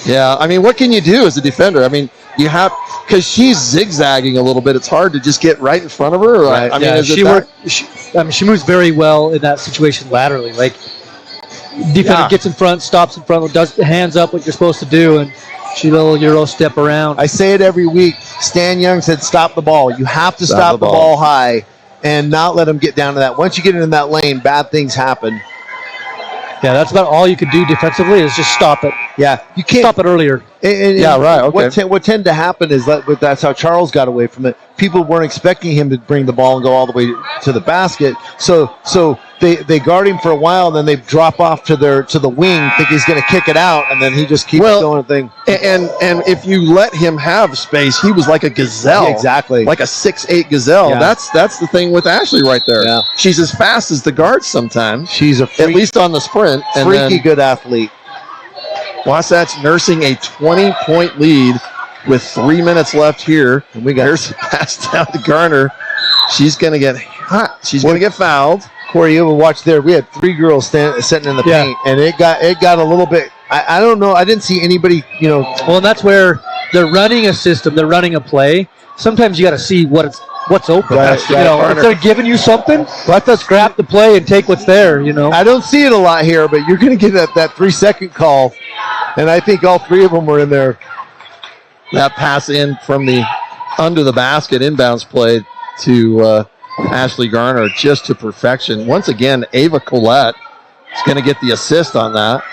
Yeah, I mean, what can you do as a defender? I mean, you have, because she's zigzagging a little bit, it's hard to just get right in front of her. Right. I mean, Yeah, is she it worked. She moves very well in that situation laterally. Like, defender gets in front, stops in front, does the hands up what you're supposed to do, and she little Euro step around. I say it every week. Stan Young said, "Stop the ball. You have to stop the ball high and not let them get down to that. Once you get in that lane, bad things happen." Yeah, that's about all you could do defensively is just stop it. Yeah, you can't Stop it earlier. Yeah, right, okay. What tend to happen is that's how Charles got away from it. People weren't expecting him to bring the ball and go all the way to the basket, so they guard him for a while, and then they drop off to the wing, think he's going to kick it out, and then he just keeps going thing. And if you let him have space, he was like a gazelle. Yeah, exactly. Like a 6'8" gazelle. Yeah. That's the thing with Ashley right there. Yeah. She's as fast as the guards sometimes. She's a at least on the sprint. And freaky good athlete. Wasatch nursing a 20-point lead with 3 minutes left here. And there's a pass down to Garner. She's going to get hot. She's going to get fouled. Corey, you ever watch there? We had 3 girls sitting in the paint, and it got a little bit. I don't know. I didn't see anybody. Well, and that's where they're running a system. They're running a play. Sometimes you got to see what's open. Right, If they're giving you something, let us scrap the play and take what's there. I don't see it a lot here, but you're going to get that 3-second call, and I think all 3 of them were in there. That pass in from the under the basket inbounds play to Ashley Garner just to perfection. Once again, Ava Collette is going to get the assist on that.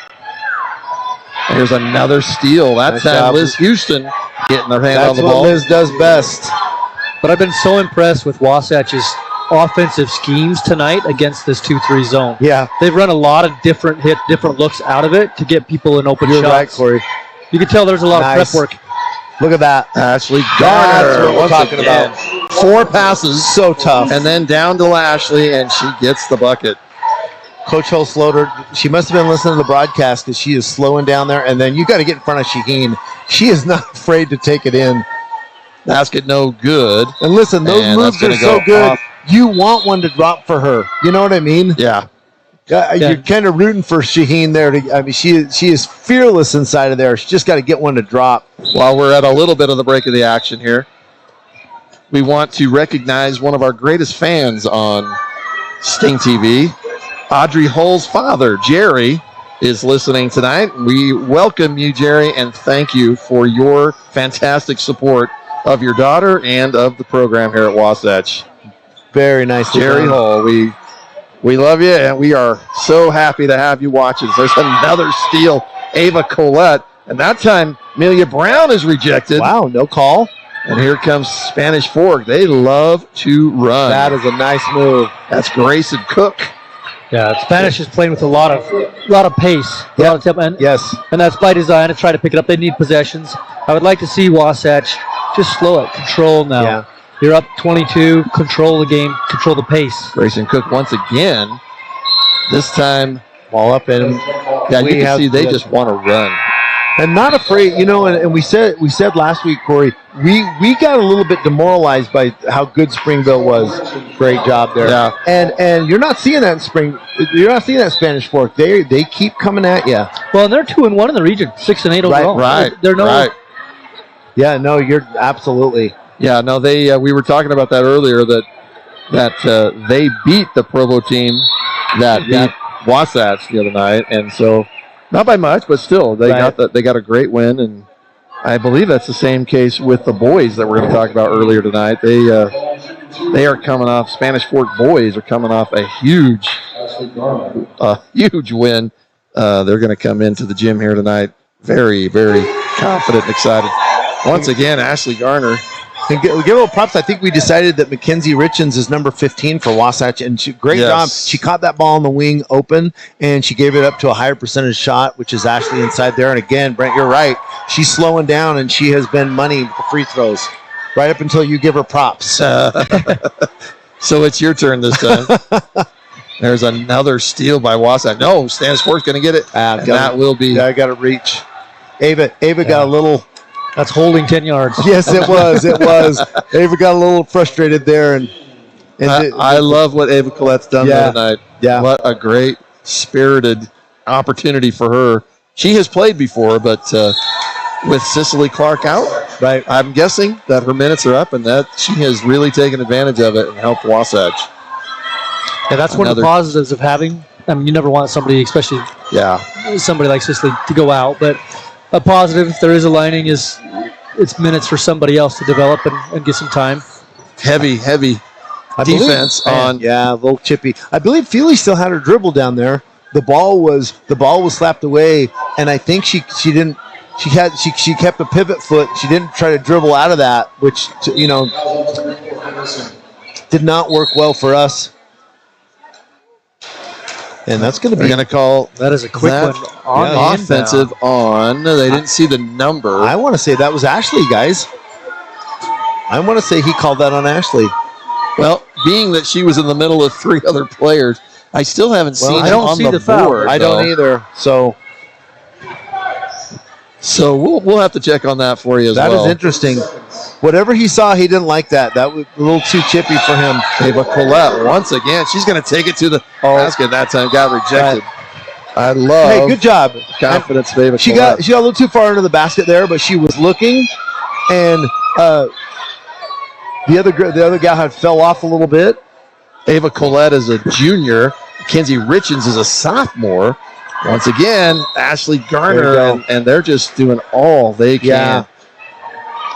Here's another steal. That time Liz Houston getting her hand on the ball. That's what Liz does best. But I've been so impressed with Wasatch's offensive schemes tonight against this 2-3 zone. Yeah. They've run a lot of different looks out of it to get people in open shots. You're right, Corey. You can tell there's a lot of prep work. Look at that. Ashley Garner. That's what we're talking about. 4 passes. So tough. And then down to Lashley, and she gets the bucket. Coach Hull slowed her. She must have been listening to the broadcast because she is slowing down there. And then you got to get in front of Shaheen. She is not afraid to take it in. Basket no good. And listen, those moves are so good. Off. You want one to drop for her. You know what I mean? Yeah. You're kind of rooting for Shaheen there. She is fearless inside of there. She just got to get one to drop. While we're at a little bit of the break of the action here, we want to recognize one of our greatest fans on Sting TV. Audrey Hull's father, Jerry, is listening tonight. We welcome you, Jerry, and thank you for your fantastic support of your daughter and of the program here at Wasatch. Very nice. Jerry Hull, we love you, and we are so happy to have you watching. There's another steal, Ava Collette, and that time Amelia Brown is rejected. Wow, no call. And here comes Spanish Fork. They love to run. That is a nice move. That's Grayson Cook. Yeah, Spanish is playing with a lot of pace, a lot of tempo, and that's by design to try to pick it up. They need possessions. I would like to see Wasatch just slow it, control now. Yeah. You're up 22, control the game, control the pace. Grayson Cook once again. This time, ball up in him. Yeah, you can see they just want to run. And not afraid, and we said last week, Corey, we got a little bit demoralized by how good Springville was. Great job there. Yeah. And you're not seeing that in you're not seeing that Spanish Fork. They keep coming at you. Well, and they're 2-1 in the region, 6-8 overall. Right. They're right. Yeah, no, you're absolutely. Yeah, no, they we were talking about that earlier that they beat the Provo team that beat Wasatch the other night, and so Not by much, but still, they Right. they got a great win, and I believe that's the same case with the boys that we're going to talk about earlier tonight. They are coming off. Spanish Fork boys are coming off a huge win. They're going to come into the gym here tonight very, very confident and excited. Once again, Ashley Garner. And give a little props. I think we decided that Mackenzie Richens is number 15 for Wasatch, and great job. She caught that ball on the wing open, and she gave it up to a higher percentage shot, which is Ashley inside there. And again, Brent, you're right. She's slowing down, and she has been money with the free throws right up until you give her props. So it's your turn this time. There's another steal by Wasatch. No, Spanish Fork's going to get it. And that will be. Yeah, I got to reach. Ava got a little. That's holding 10 yards. Yes, it was. It was. Ava got a little frustrated there, and I love what Ava Collette's done there tonight. Yeah, what a great spirited opportunity for her. She has played before, but with Cicely Clark out, right. I'm guessing that her minutes are up, and that she has really taken advantage of it and helped Wasatch. Yeah, that's one of the positives of having. I mean, you never want somebody, especially somebody like Cicely, to go out, but a positive, if there is a lining, is it's minutes for somebody else to develop and get some time. Heavy defense on. Yeah, a little chippy. I believe Feely still had her dribble down there. The ball was slapped away, and I think she didn't. She kept a pivot foot. She didn't try to dribble out of that, which did not work well for us. And that's going to be. They're going to call that is a quick one on the offensive on. They didn't see the number. I want to say that was Ashley, guys. I want to say he called that on Ashley. Well, being that she was in the middle of three other players, I still haven't seen it on the board. I don't either. So we'll have to check on that for you as well. That is interesting. Whatever he saw, he didn't like that. That was a little too chippy for him. Ava Collette, once again, she's going to take it to the basket that time. Got rejected. I love. Hey, good job. Confidence, Ava She Collette. got a little too far into the basket there, but she was looking, and the other gal had fell off a little bit. Ava Collette is a junior. Mackenzie Richens is a sophomore. Once again, Ashley Garner, and they're just doing all they can. Yeah.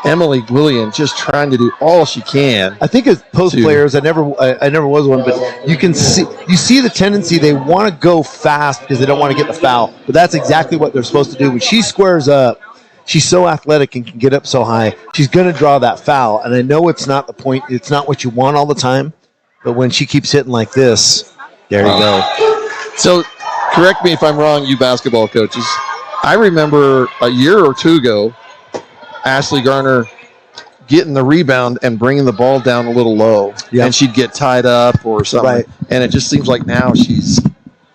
Emily Gwillian just trying to do all she can. I think as post players, I never was one, but you see the tendency they want to go fast because they don't want to get the foul. But that's exactly what they're supposed to do. When she squares up, she's so athletic and can get up so high. She's going to draw that foul, and I know it's not the point. It's not what you want all the time. But when she keeps hitting like this, there you go. So, correct me if I'm wrong, you basketball coaches. I remember a year or two ago, Ashley Garner getting the rebound and bringing the ball down a little low, and she'd get tied up or something. Right. And it just seems like now she's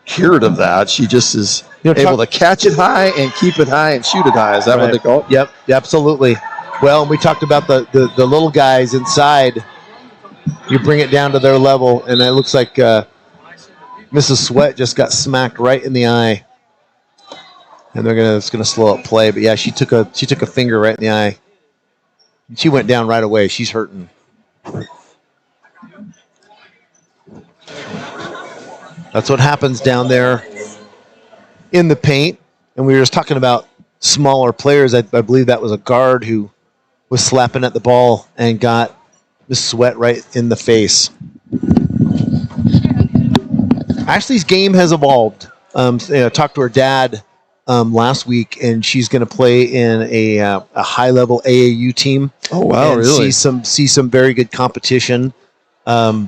cured of that. She just is able to catch it high and keep it high and shoot it high. Is that what they call it? Yep, absolutely. Well, we talked about the little guys inside. You bring it down to their level, and it looks like Mrs. Sweat just got smacked right in the eye. And it's gonna slow up play, but yeah, she took a finger right in the eye. She went down right away. She's hurting. That's what happens down there in the paint. And we were just talking about smaller players. I believe that was a guard who was slapping at the ball and got Miss Sweat right in the face. Ashley's game has evolved. I talked to her dad last week, and she's going to play in a high-level AAU team. Oh wow! And really? See some very good competition, but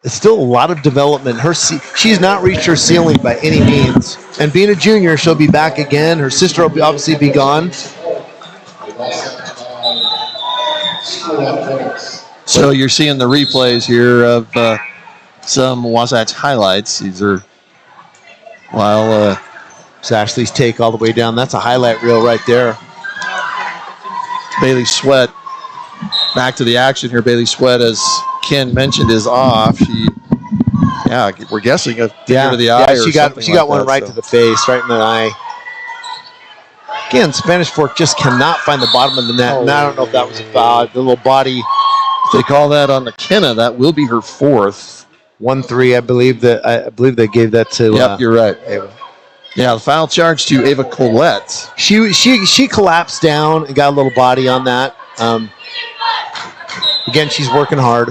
it's still a lot of development. She's not reached her ceiling by any means. And being a junior, she'll be back again. Her sister will obviously be gone. So you're seeing the replays here of some Wasatch highlights. These are it's Ashley's take all the way down. That's a highlight reel right there. Bailey Sweat back to the action here. Bailey Sweat, as Ken mentioned, is off. We're guessing a finger to the eye. Yeah, she got one right to the face, right in the eye. Again, Spanish Fork just cannot find the bottom of the net. And I don't know if that was a foul. The little body. If they call that on McKenna, that will be her fourth. 1-3. I believe they gave that to. Yep, you're right. Ava. Yeah, the foul charge to Ava Colette. She collapsed down and got a little body on that. Again, she's working hard.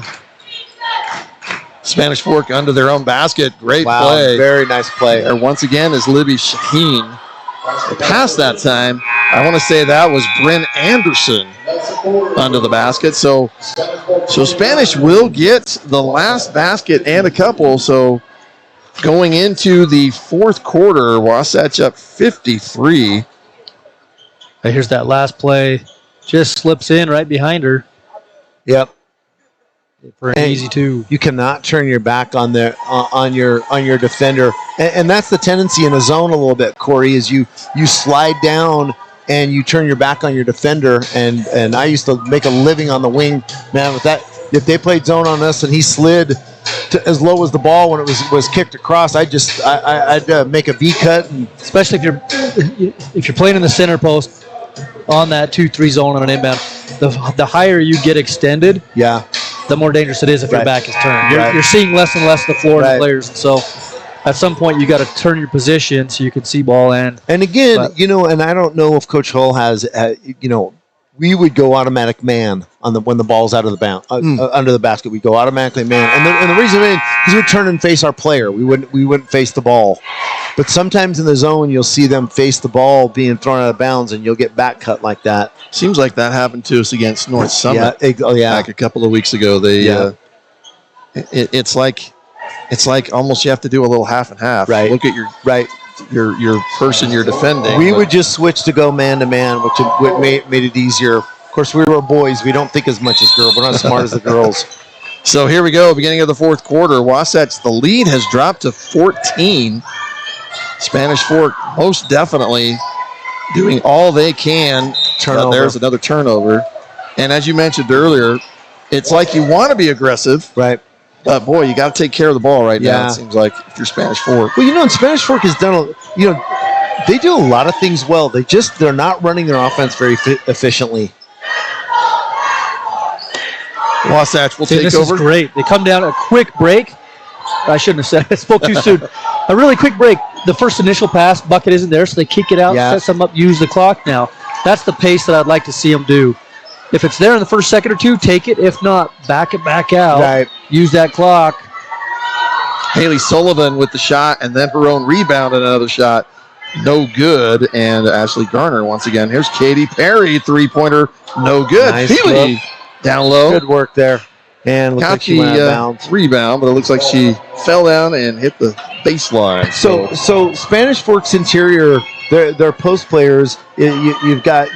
Spanish Fork under their own basket. Great Wow, play. very nice play. There once again is Libby Shaheen. Past that time, I want to say that was Bryn Anderson under the basket. So Spanish will get the last basket and a couple. So going into the fourth quarter, Wasatch up 53. Here's that last play. Just slips in right behind her Yep. for an easy two. You cannot turn your back on your defender, and that's the tendency in a zone a little bit, Corey. Is you slide down and you turn your back on your defender. And I used to make a living on the wing, man. With that, if they played zone on us and he slid to as low as the ball when it was kicked across, I'd make a V cut, and Especially if you're playing in the center post on that 2-3 zone on an inbound, the higher you get extended, yeah. the more dangerous it is if your Right. back is turned. Right. You're seeing less and less of the floor of Right. the players. And so at some point, you got to turn your position so you can see ball and. And again, But- and I don't know if Coach Hull has, we would go automatic man when the ball's out of the under the basket. We go automatically man, and the reason is because we turn and face our player. We wouldn't face the ball. But sometimes in the zone, you'll see them face the ball being thrown out of bounds, and you'll get back cut like that. Seems like that happened to us against North Summit Yeah. back a couple of weeks ago. It's like almost you have to do a little half and half. Right. Look at your person you're defending. We would just switch to go man to man, which made it easier. Of course, we were boys. We don't think as much as girls. We're not as smart as the girls. So here we go, beginning of the fourth quarter. Wasatch, the lead has dropped to 14. Spanish Fork most definitely doing all they can. Turnover. There's another turnover. And as you mentioned earlier, it's like you want to be aggressive, Right. but boy, you got to take care of the ball right now, Yeah. it seems like, if you're Spanish Fork. Well, and Spanish Fork has done, they do a lot of things well. They're not running their offense very efficiently. Wasatch will take This over. is great. They come down a quick break. I shouldn't have said it. I spoke too soon. A really quick break. The first initial pass, bucket isn't there, so they kick it out, Yeah. set some up, use the clock now. That's the pace that I'd like to see them do. If it's there in the first second or two, take it. If not, back it back out. Right. Use that clock. Haley Sullivan with the shot, and then her own rebound and another shot. No good. And Ashley Garner once again. Here's Katie Perry, three-pointer. No good. Nice Healy look. down low. Good work there. And looks Got like she went out of bounds. rebound, but it looks like she fell down and hit the baseline. So Spanish Fork's interior, their post players. You've got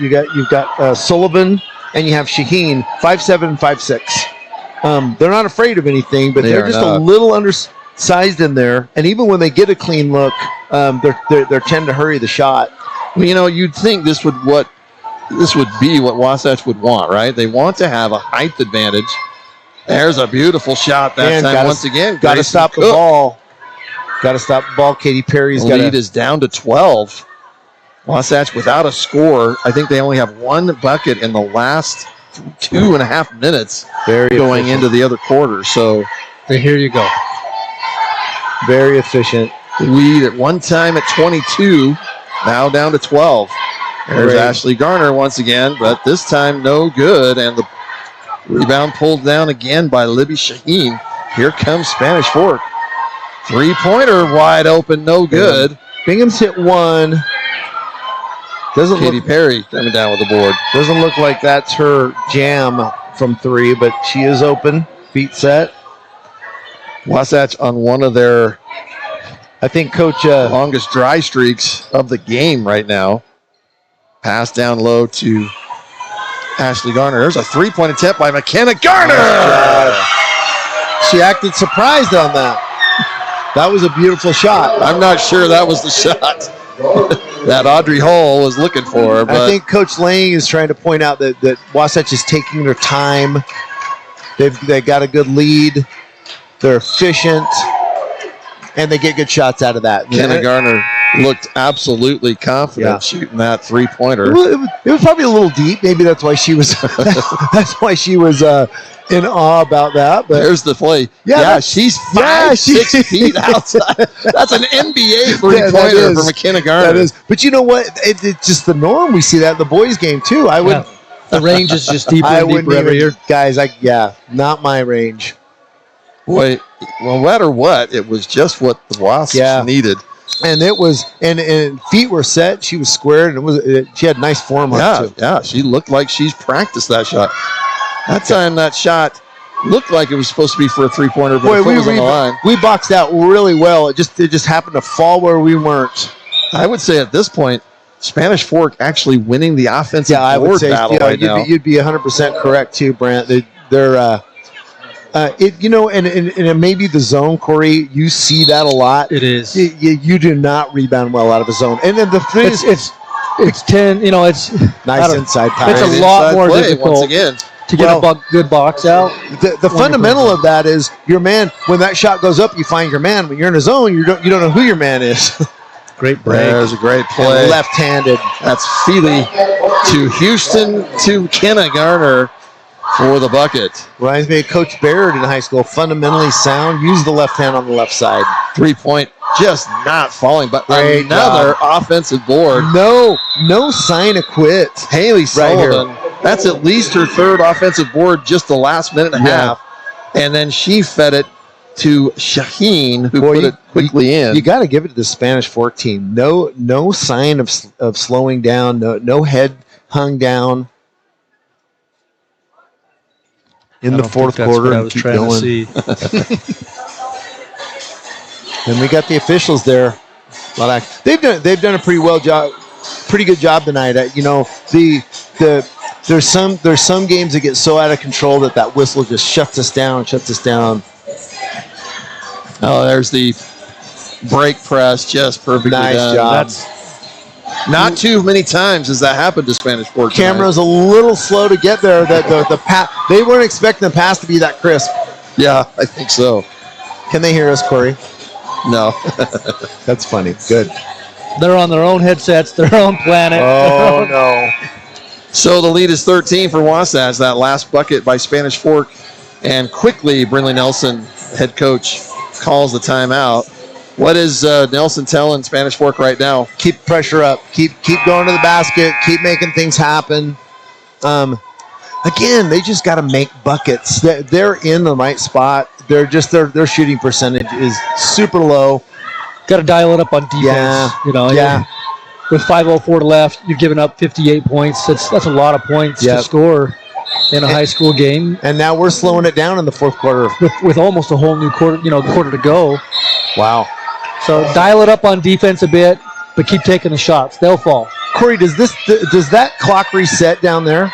Sullivan and you have Shaheen, 5'7", 5'6". They're not afraid of anything, but they're just a little undersized in there. And even when they get a clean look, they tend to hurry the shot. Well, you'd think this would be what Wasatch would want, right? They want to have a height advantage. There's a beautiful shot that time once again. Got to Grayson stop the Cook. ball. Got to stop the ball. Katie Perry's The got lead is down to 12. Wasatch without a score. I think they only have one bucket in the last 2.5 minutes going into the other quarter. So Here you go. very efficient. lead at one time at 22, now down to 12. There's Great. Ashley Garner once again, but this time no good. And the rebound pulled down again by Libby Shaheen. Here comes Spanish Fork. Three-pointer wide open, no good. Bingham's hit one. Katie Perry coming down with the board. Doesn't look like that's her jam from three, but she is open. Feet set. Wasatch on one of their I think Coach longest dry streaks of the game right now. Pass down low to Ashley Garner. There's a three-point attempt by McKenna Garner. she acted surprised on that. That was a beautiful shot. I'm not sure that was the shot that Audrey Hull was looking for. But I think Coach Lang is trying to point out that Wasatch is taking their time. They got a good lead. They're efficient, and they get good shots out of that. McKenna Garner looked absolutely confident shooting that 3-pointer. Well, it was probably a little deep. Maybe that's why she was. That's why she was in awe about that. But there's the play. Yeah, she's 5'6" feet outside. That's an NBA 3-pointer for McKenna Garner. That is. But you know what? It's just the norm. We see that in the boys' game too. I would. The range is just deeper and deeper every year. Guys, not my range. Boy, no matter what, it was just what the Wasatch needed. And it was, and feet were set. She was squared, and she had nice form on it too. Yeah, she looked like she's practiced that shot. That time, that shot looked like it was supposed to be for a 3-pointer, but it was on the line. We boxed out really well. It just happened to fall where we weren't. I would say at this point, Spanish Fork actually winning the offensive board battle right now. You'd be 100% correct too, Brant. They're and it may be the zone, Corey. You see that a lot. It is. You do not rebound well out of a zone, and then the thing is, it's 10. It's nice inside pass. It's a lot more difficult once again to get a good box out. The fundamental of that is your man. When that shot goes up, you find your man. When you're in a zone, you don't know who your man is. Great break. There's a great play. And left-handed. That's Feely to Houston to Kenna Garner for the bucket. Reminds me of Coach Baird in high school. Fundamentally sound. Use the left hand on the left side. 3-point just not falling, but Great another job. Offensive board. No sign of quit. Haley Sullivan. Here. That's at least her third offensive board just the last minute and a half. And then she fed it to Shaheen, who put it quickly in. You got to give it to the Spanish Fork team. No sign of slowing down. No head hung down. In the fourth quarter, I was trying to see. And we got the officials there. They've done a pretty good job tonight. There's some games that get so out of control that whistle just shuts us down. Oh, there's the break press, just perfectly nice done. job. That's not too many times has that happened to Spanish Fork. Camera's a little slow to get there. The pass, they weren't expecting the pass to be that crisp. Yeah, I think so. Can they hear us, Corey? No. That's funny. Good. They're on their own headsets, their own planet. Oh, no. So the lead is 13 for Wasatch. That last bucket by Spanish Fork. And quickly, Brinley Nelson, head coach, calls the timeout. What is Nelson telling Spanish Fork right now? Keep pressure up. Keep going to the basket. Keep making things happen. Again, they just got to make buckets. They're in the right spot. Their shooting percentage is super low. Got to dial it up on defense. Yeah. With 5:04 left, you've given up 58 points. That's a lot of points to score in a high school game. And now we're slowing it down in the fourth quarter with almost a whole new quarter to go. Wow. So dial it up on defense a bit, but keep taking the shots. They'll fall. Corey, does that clock reset down there?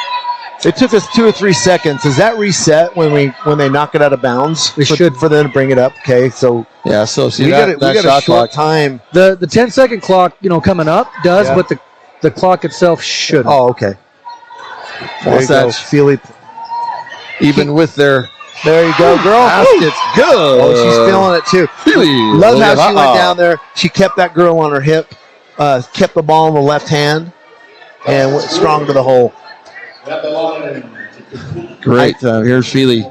It took us 2 or 3 seconds. Does that reset when they knock it out of bounds? It should for them to bring it up. Okay, so so see we that got shot a short time. The 10-second clock, coming up does, but the clock itself shouldn't. Oh, okay. Wasatch, Feely, even with their there you go, girl. Basket's good. Oh, she's feeling it too. Feely. Love how she went down there. She kept that girl on her hip, kept the ball in the left hand, and went strong to the hole. Great. Here's Feely.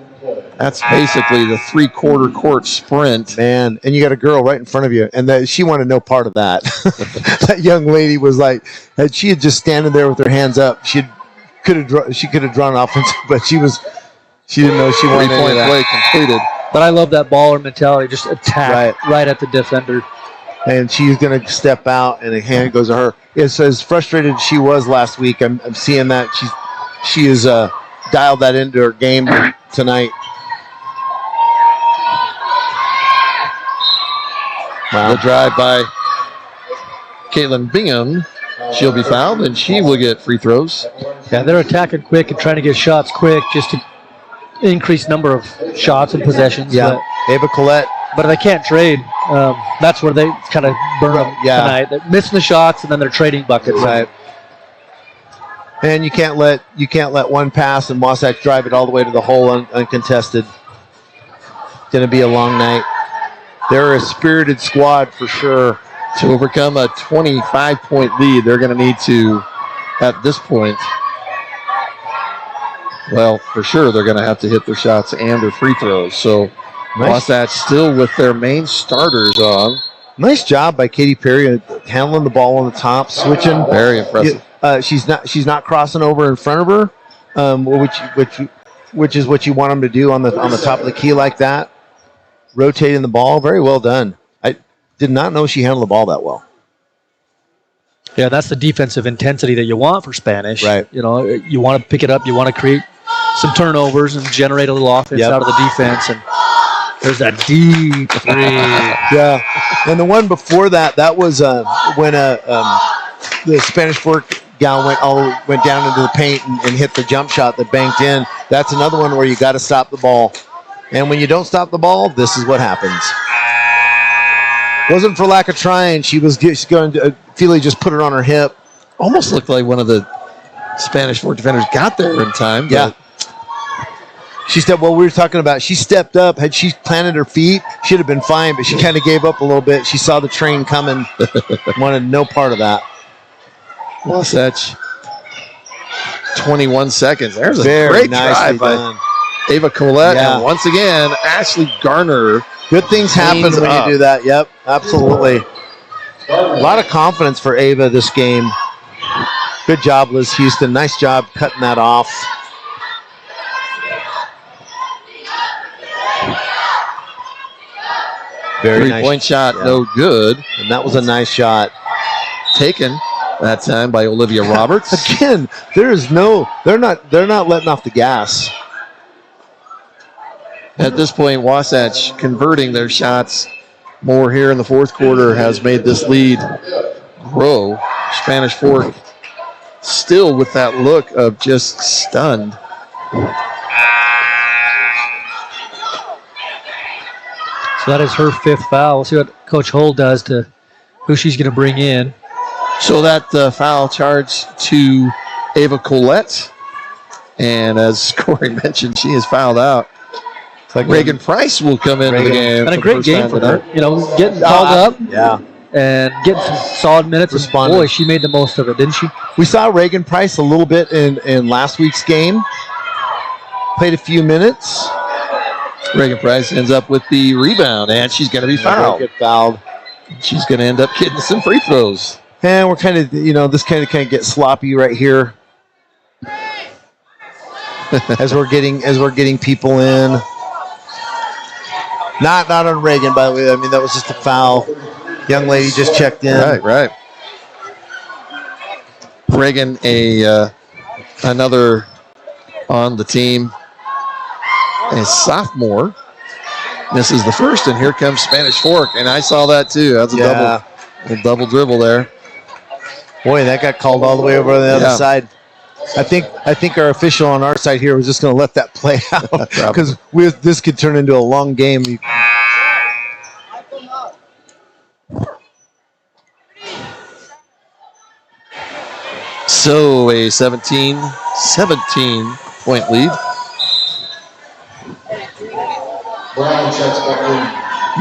That's basically the 3/4 court sprint. Man, and you got a girl right in front of you, and she wanted no part of that. That young lady was like, she had just standing there with her hands up. She could have drawn offensive, but she didn't know she wanted 3-point play completed. But I love that baller mentality. Just attack right at the defender. And she's going to step out, and a hand goes to her. It's as frustrated as she was last week. I'm seeing that she has dialed that into her game tonight. Wow. The drive by Caitlin Bingham. She'll be fouled, and she will get free throws. Yeah, they're attacking quick and trying to get shots quick just to increase number of shots and possessions. Yeah, Ava Collette. But they can't trade. That's where they kind of burn them tonight. They're missing the shots, and then they're trading buckets. Right. And you can't let one pass and Wasatch drive it all the way to the hole uncontested. It's going to be a long night. They're a spirited squad for sure. To overcome a 25-point lead, they're going to need to, at this point, well, for sure, they're going to have to hit their shots and their free throws. So Wasatch still with their main starters on. Nice job by Katy Perry handling the ball on the top, switching. Very impressive. She's not crossing over in front of her, which is what you want them to do on the top of the key like that. Rotating the ball, very well done. I did not know she handled the ball that well. Yeah, that's the defensive intensity that you want for Spanish. Right. You know, you want to pick it up, you want to create some turnovers and generate a little offense out of the defense. And there's that deep three. Yeah. And the one before that was when the Spanish Fork gal went down into the paint and hit the jump shot that banked in. That's another one where you got to stop the ball. And when you don't stop the ball, this is what happens. Wasn't for lack of trying. She's going to Feely just put her on her hip. Almost looked like one of the Spanish Fork defenders got there in time. Yeah. She stepped. Well, we were talking about. She stepped up. Had she planted her feet, she'd have been fine. But she kind of gave up a little bit. She saw the train coming. Wanted no part of that. Wasatch. 21 seconds. There's a Very great nicely drive by done. Ava Collette. Yeah. And once again, Ashley Garner. Good things happen when you do that. Yep, absolutely. A lot of confidence for Ava this game. Good job, Liz Houston. Nice job cutting that off. Very nice. Three-point shot, no good. And that was a nice shot. Taken that time by Olivia Roberts. Again, they're not letting off the gas. At this point, Wasatch converting their shots more here in the fourth quarter has made this lead grow. Spanish Fork still with that look of just stunned. So that is her fifth foul. We'll see what Coach Hull does to who she's going to bring in. So that foul charge to Ava Collette. And as Corey mentioned, she is fouled out. Like Reagan Price will come into the game. And a great game for her. You know, getting called up and getting some solid minutes. Responded. Boy, she made the most of it, didn't she? We saw Reagan Price a little bit in last week's game. Played a few minutes. Reagan Price ends up with the rebound, and she's going to be fouled. Get fouled. She's going to end up getting some free throws. And we're kind of, this kind of gets sloppy right here as we're getting people in. Not on Reagan, by the way. I mean, that was just a foul. Young lady just checked in. Right. Reagan, another on the team, a sophomore. This is the first, and here comes Spanish Fork, and I saw that too. That's a double dribble there. Boy, that got called all the way over on the other side. I think our official on our side here was just going to let that play out because this could turn into a long game. So a 17-point lead.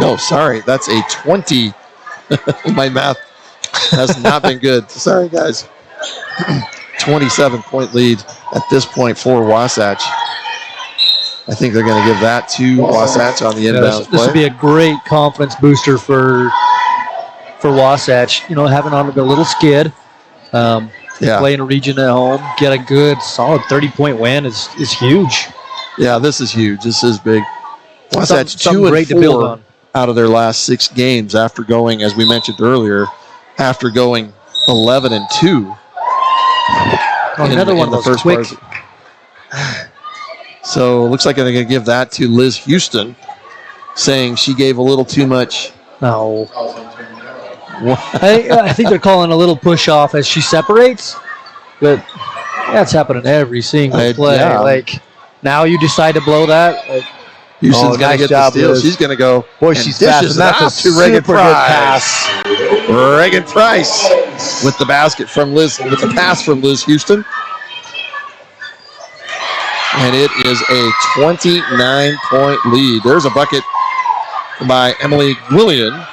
No, sorry, that's a 20. My math has not been good. Sorry, guys. 27-point lead at this point for Wasatch. I think they're going to give that to Wasatch on the inbound play. This would be a great confidence booster for Wasatch. You know, having on a little skid, play in a region at home, get a good, solid 30-point win is huge. Yeah, this is huge. This is big. Wasatch something great to build on out of their last 6 games after going, as we mentioned earlier, 11-2. Another one of those quick. So it looks like they're going to give that to Liz Houston, saying she gave a little too much. No. I think they're calling a little push off as she separates, but that's happening every single play. Yeah. Like now you decide to blow that. Like, Houston's going to get the steal. She's going to go. Boy, she's fast. And that's a Reagan super good pass. Reagan Price with the basket from Liz, with the pass from Liz Houston. And it is a 29-point lead. There's a bucket by Emily Gwillian.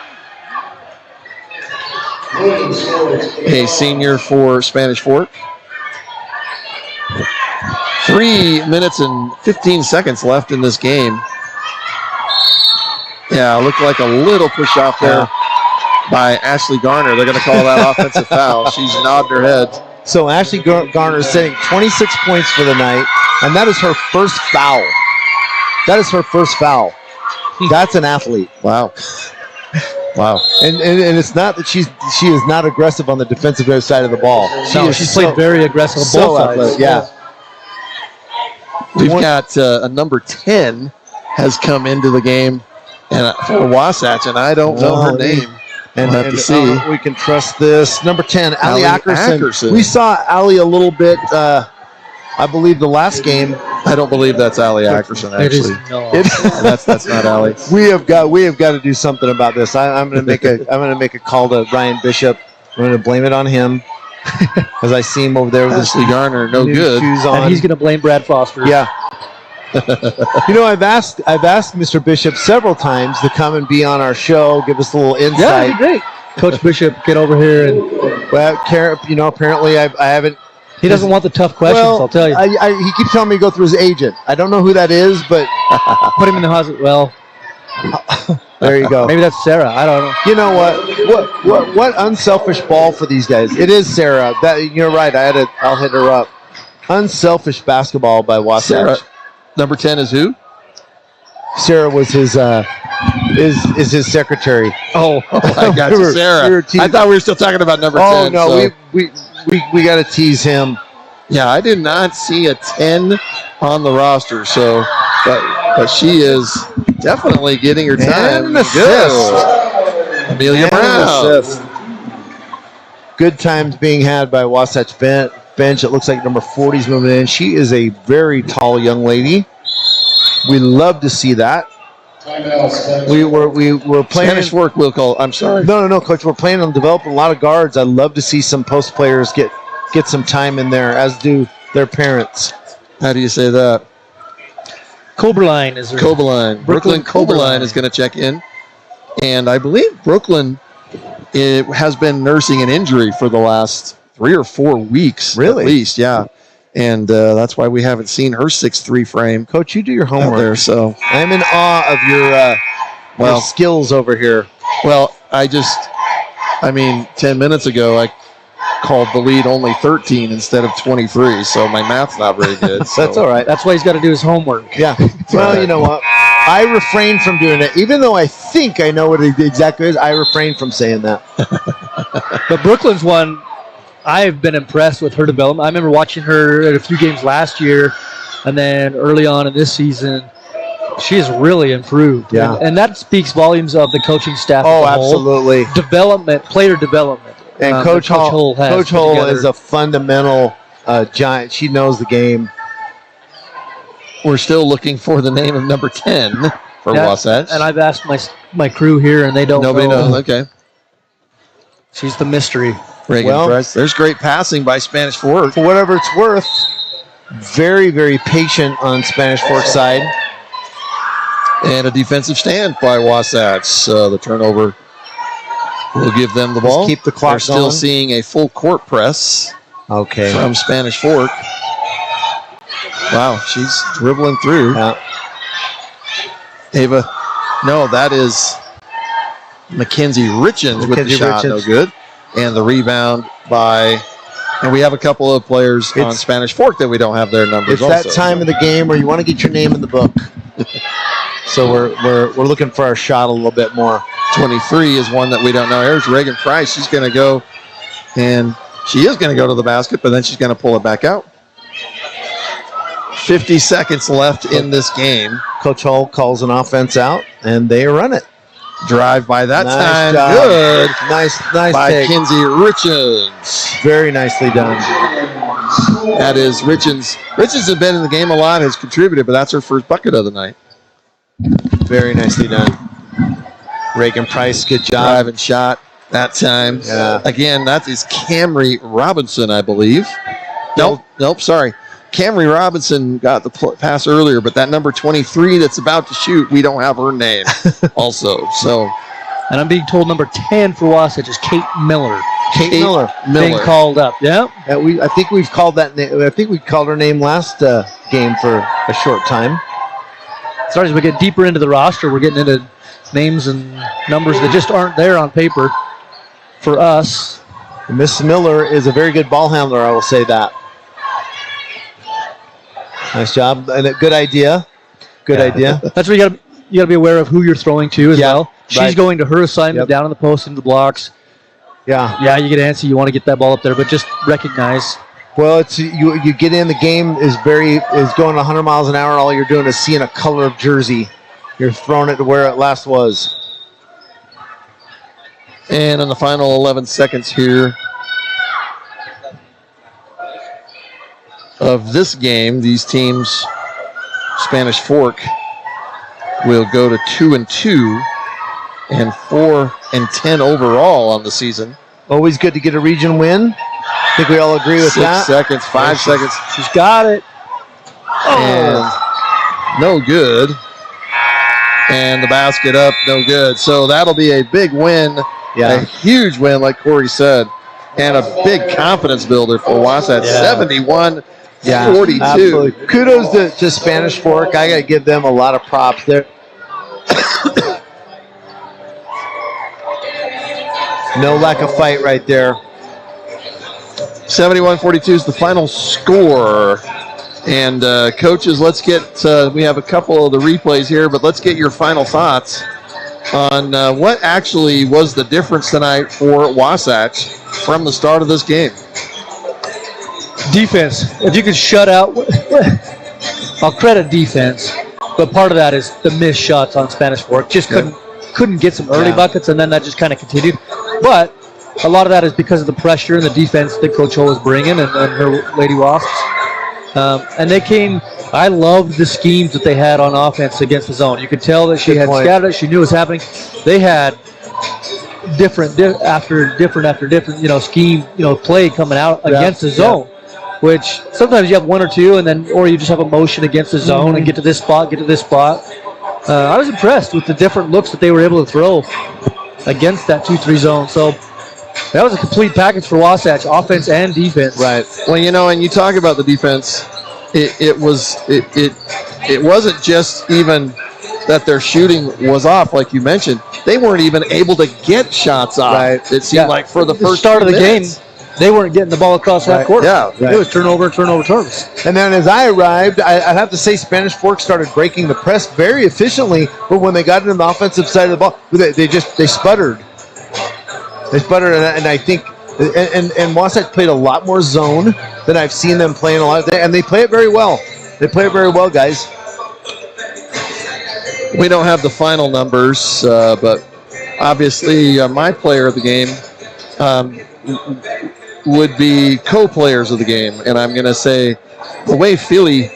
a senior for Spanish Fork. 3 minutes and 15 seconds left in this game. Yeah, looked like a little push off there by Ashley Garner. They're going to call that offensive foul. She's nodding her head. So Ashley Garner is setting 26 points for the night, and that is her first foul. That is her first foul. That's an athlete. Wow. Wow. And it's not that she is not aggressive on the defensive side of the ball. She's played very aggressive on both sides. Athletic, yeah. We've got a number 10 has come into the game and for Wasatch, and I don't know her name. And we'll have to see. We can trust this. Number 10, Allie Allie Ackerson. We saw Allie a little bit, I believe, the last game. I don't believe that's Allie Ackerson, actually. That's not Allie. We have got to do something about this. I'm going to make a call to Ryan Bishop. I'm going to blame it on him. As I see him over there with Ashley Garner, no good. Shoes on. And he's going to blame Brad Foster. Yeah. I've asked Mr. Bishop several times to come and be on our show, give us a little insight. Yeah, that'd be great. Coach Bishop, get over here and. Well, apparently I haven't. He doesn't want the tough questions. I'll tell you. He keeps telling me to go through his agent. I don't know who that is, but put him in the hospital. Well, there you go. Maybe that's Sarah. I don't know. You know what? What unselfish ball for these guys. It is Sarah. That you're right. I'll hit her up. Unselfish basketball by Wasatch. Sarah. Number 10 is who? Sarah was his is his secretary. Oh, I got you, Sarah. I thought we were still talking about number 10. Oh no, so. we got to tease him. Yeah, I did not see a 10 on the roster, so but she is definitely getting her time. And an assist. Amelia Brown. Good times being had by Wasatch bench. It looks like number 40 is moving in. She is a very tall young lady. We love to see that. We were playing Spanish Fork. We'll call. I'm sorry. No, Coach. We're planning on developing a lot of guards. I love to see some post players get some time in there, as do their parents. How do you say that? Koberline is there. Koberline. Brooklyn Koberline is going to check in, and I believe Brooklyn has been nursing an injury for the last 3 or 4 weeks, really, at least. Yeah. And that's why we haven't seen her 6'3" frame. Coach, you do your homework there. So I'm in awe of your skills over here. Well, 10 minutes ago, I called the lead only 13 instead of 23. So my math's not very good. So. That's all right. That's why he's got to do his homework. Yeah. Well, you know what? I refrain from doing it. Even though I think I know what it exactly is, I refrain from saying that. But Brooklyn's one. I've been impressed with her development. I remember watching her at a few games last year, and then early on in this season, she has really improved. Yeah. And that speaks volumes of the coaching staff. Oh, as a absolutely. Whole. Development, player development. And Coach Hull is a fundamental giant. She knows the game. We're still looking for the name of number 10 for Wasatch. And I've asked my crew here, and they don't know. Nobody knows. Okay. She's the mystery. Reagan Price. There's great passing by Spanish Fork. For whatever it's worth, very, very patient on Spanish Fork side. And a defensive stand by Wasatch. The turnover will give them the ball. Just keep the clock They're still seeing a full court press from Spanish Fork. Wow, she's dribbling through. Yeah. Ava, no, that is Mackenzie Richens with the shot. No good. And the rebound and we have a couple of players on Spanish Fork that we don't have their numbers. It's that time of the game where you want to get your name in the book. So we're looking for our shot a little bit more. 23 is one that we don't know. Here's Reagan Price. She's going to go, and she is going to go to the basket, but then she's going to pull it back out. 50 seconds left in this game. Coach Hull calls an offense out, and they run it. Drive by that time. Job. Good. Nice by take. Kinsey Richens. Very nicely done. That is Richens. Richens has been in the game a lot, has contributed, but that's her first bucket of the night. Very nicely done. Reagan Price, good job. Drive and shot that time. Yeah. Again, that is Camry Robinson, I believe. Nope, sorry. Camry Robinson got the pass earlier, but that number 23 that's about to shoot, we don't have her name also. So And I'm being told number 10 for Wasatch is Kate Miller. Kate Miller. Being called up. Yeah. I think we've called that name. I think we called her name last game for a short time. Sorry, as we get deeper into the roster, we're getting into names and numbers that just aren't there on paper for us. Miss Miller is a very good ball handler, I will say that. Nice job and a good idea. Good idea. That's where you got to be aware of who you're throwing to as well. She's going to her assignment down on the post into the blocks. Yeah, you get antsy. You want to get that ball up there, but just recognize. Well, it's you get in. The game is going 100 miles an hour. All you're doing is seeing a color of jersey. You're throwing it to where it last was. And in the final 11 seconds here of this game, these teams, Spanish Fork will go to 2-2 and 4-10 overall on the season. Always good to get a region win. I think we all agree with 6 that. seconds, 5 seconds. She's got it. And no good. And the basket up, no good. So that'll be a big win, a huge win, like Corey said, and a big confidence builder for Wasatch. 71-42. Absolutely. Kudos to Spanish Fork. I got to give them a lot of props there. No lack of fight right there. 71-42 is the final score. And coaches, let's get, we have a couple of the replays here, but let's get your final thoughts on what actually was the difference tonight for Wasatch from the start of this game. Defense. If you could shut out, I'll credit defense, but part of that is the missed shots on Spanish Fork. Just couldn't get some early buckets, and then that just kind of continued. But a lot of that is because of the pressure and the defense that Coach Hull was bringing and her Lady Wasps. And they came, I loved the schemes that they had on offense against the zone. You could tell that she had scattered it. She knew what was happening. They had different after different, scheme, play coming out against the zone, which sometimes you have one or two, or you just have a motion against the zone and get to this spot. I was impressed with the different looks that they were able to throw against that 2-3 zone. So that was a complete package for Wasatch, offense and defense. Right. Well, and you talk about the defense, it wasn't just even that their shooting was off, like you mentioned. They weren't even able to get shots off. Right. It seemed like for the first start of the game, minutes. they weren't getting the ball across half court. Yeah. It was turnover. And then as I arrived, I'd have to say Spanish Fork started breaking the press very efficiently, but when they got it on the offensive side of the ball, they sputtered. They sputtered, and I think and Wasatch played a lot more zone than I've seen them playing a lot, and they play it very well. They play it very well, guys. We don't have the final numbers, but obviously my player of the game would be co-players of the game, and I'm going to say the way Philly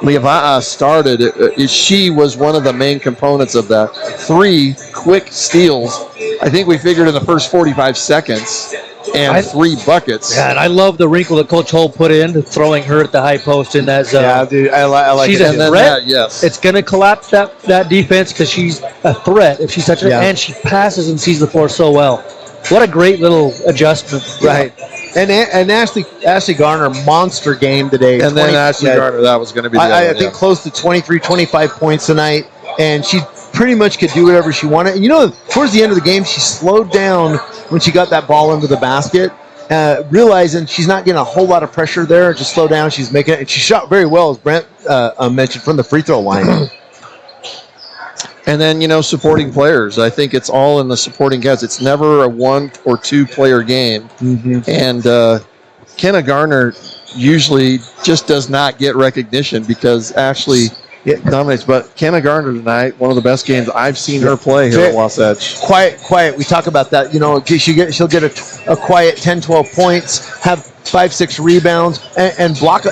Leva'a started, she was one of the main components of that. 3 quick steals. I think we figured in the first 45 seconds, and 3 buckets. Yeah, and I love the wrinkle that Coach Hull put in throwing her at the high post in that zone. Yeah, dude, I like she's it. a threat. It's going to collapse that defense because she's a threat if she's such a, and she passes and sees the floor so well. What a great little adjustment. Right. And Ashley Garner, monster game today. And then Ashley Garner, that was going to be the I think close to 23, 25 points tonight. And she pretty much could do whatever she wanted. And towards the end of the game, she slowed down when she got that ball into the basket, realizing she's not getting a whole lot of pressure there. Just slow down. She's making it. And she shot very well, as Brent mentioned, from the free throw line. And then, supporting players. I think it's all in the supporting guys. It's never a 1 or 2 player game. Mm-hmm. And Kenna Garner usually just does not get recognition because Ashley dominates. But Kenna Garner tonight, one of the best games I've seen her play here at Wasatch. Quiet. We talk about that. She'll get a quiet 10, 12 points, have 5, 6 rebounds, and block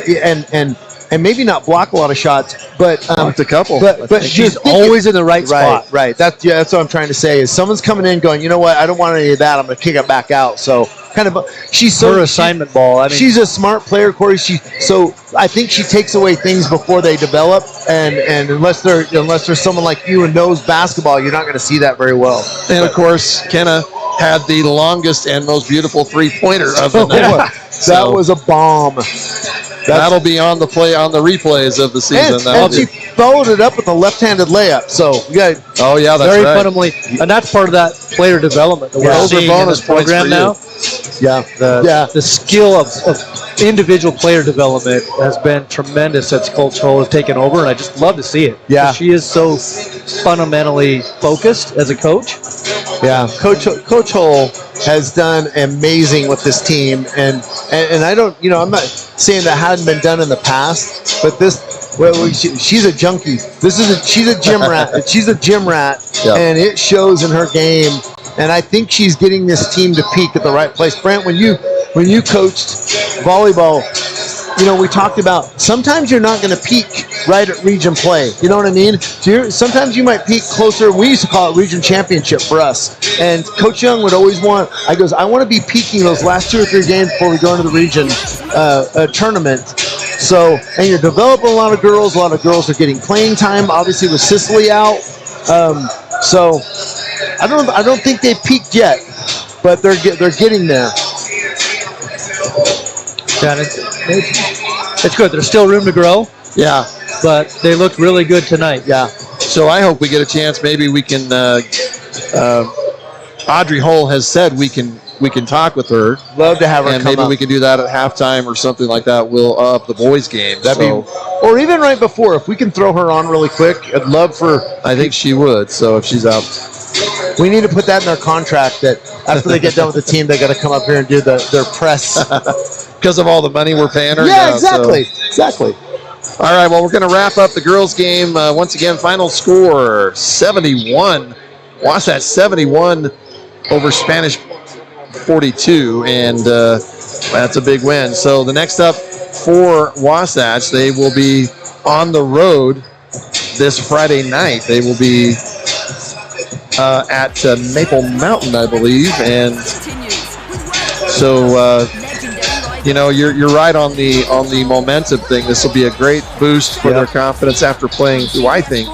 and maybe not block a lot of shots, but a couple. But she's always in the right spot. Right. That's what I'm trying to say. Is someone's coming in going, you know what? I don't want any of that. I'm going to kick it back out. So kind of she's so Her assignment ball. I mean, she's a smart player, Corey. So I think she takes away things before they develop, and unless there's someone like you who knows basketball, you're not going to see that very well. And of course, Kenna had the longest and most beautiful three-pointer of the night. That was a bomb. That'll be on the replays of the season. And she followed it up with a left-handed layup. So we got. Oh yeah, that's very right. fundamentally, and that's part of that player development that we're Those are seeing in bonus this points program for now. Yeah. The skill of individual player development has been tremendous since Coach Hull has taken over, and I just love to see it. Yeah. She is so fundamentally focused as a coach. Yeah, Coach Hull has done amazing with this team, and I don't, I'm not saying that hadn't been done in the past, but she's a junkie. She's a gym rat. She's a gym rat, Yep. and it shows in her game. And I think she's getting this team to peak at the right place. Brent, when you coached volleyball, we talked about sometimes you're not going to peak right at region play. You know what I mean? Sometimes you might peak closer. We used to call it region championship for us. And Coach Young would always I want to be peaking those last 2 or 3 games before we go into the region tournament. So, and you're developing a lot of girls. A lot of girls are getting playing time. Obviously, with Cicely out. So, I don't think they've peaked yet, but they're getting there. Got it. It's good. There's still room to grow. Yeah. But they looked really good tonight. Yeah. So I hope we get a chance. Maybe we can. Audrey Hull has said we can talk with her. Love to have her and come maybe up. we can do that at halftime or something like that. We'll up the boys' game. Or even right before. If we can throw her on really quick, I'd love for. I think she would. So if she's out, we need to put that in our contract that after they get done with the team, they got to come up here and do their press. because of all the money we're paying her. Yeah, exactly. All right, well, we're going to wrap up the girls' game. Once again, final score, 71. Wasatch 71 over Spanish 42, and that's a big win. So the next up for Wasatch, they will be on the road this Friday night. They will be at Maple Mountain, I believe, and so you're right on the momentum thing. This will be a great boost for their confidence after playing who I think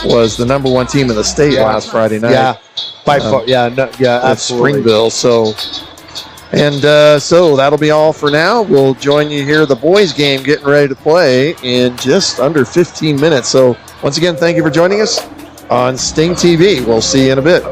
was the number 1 team in the state last Friday night. Yeah, by far. At Springville. So that'll be all for now. We'll join you here, the boys' game getting ready to play in just under 15 minutes. So once again, thank you for joining us on Sting TV. We'll see you in a bit.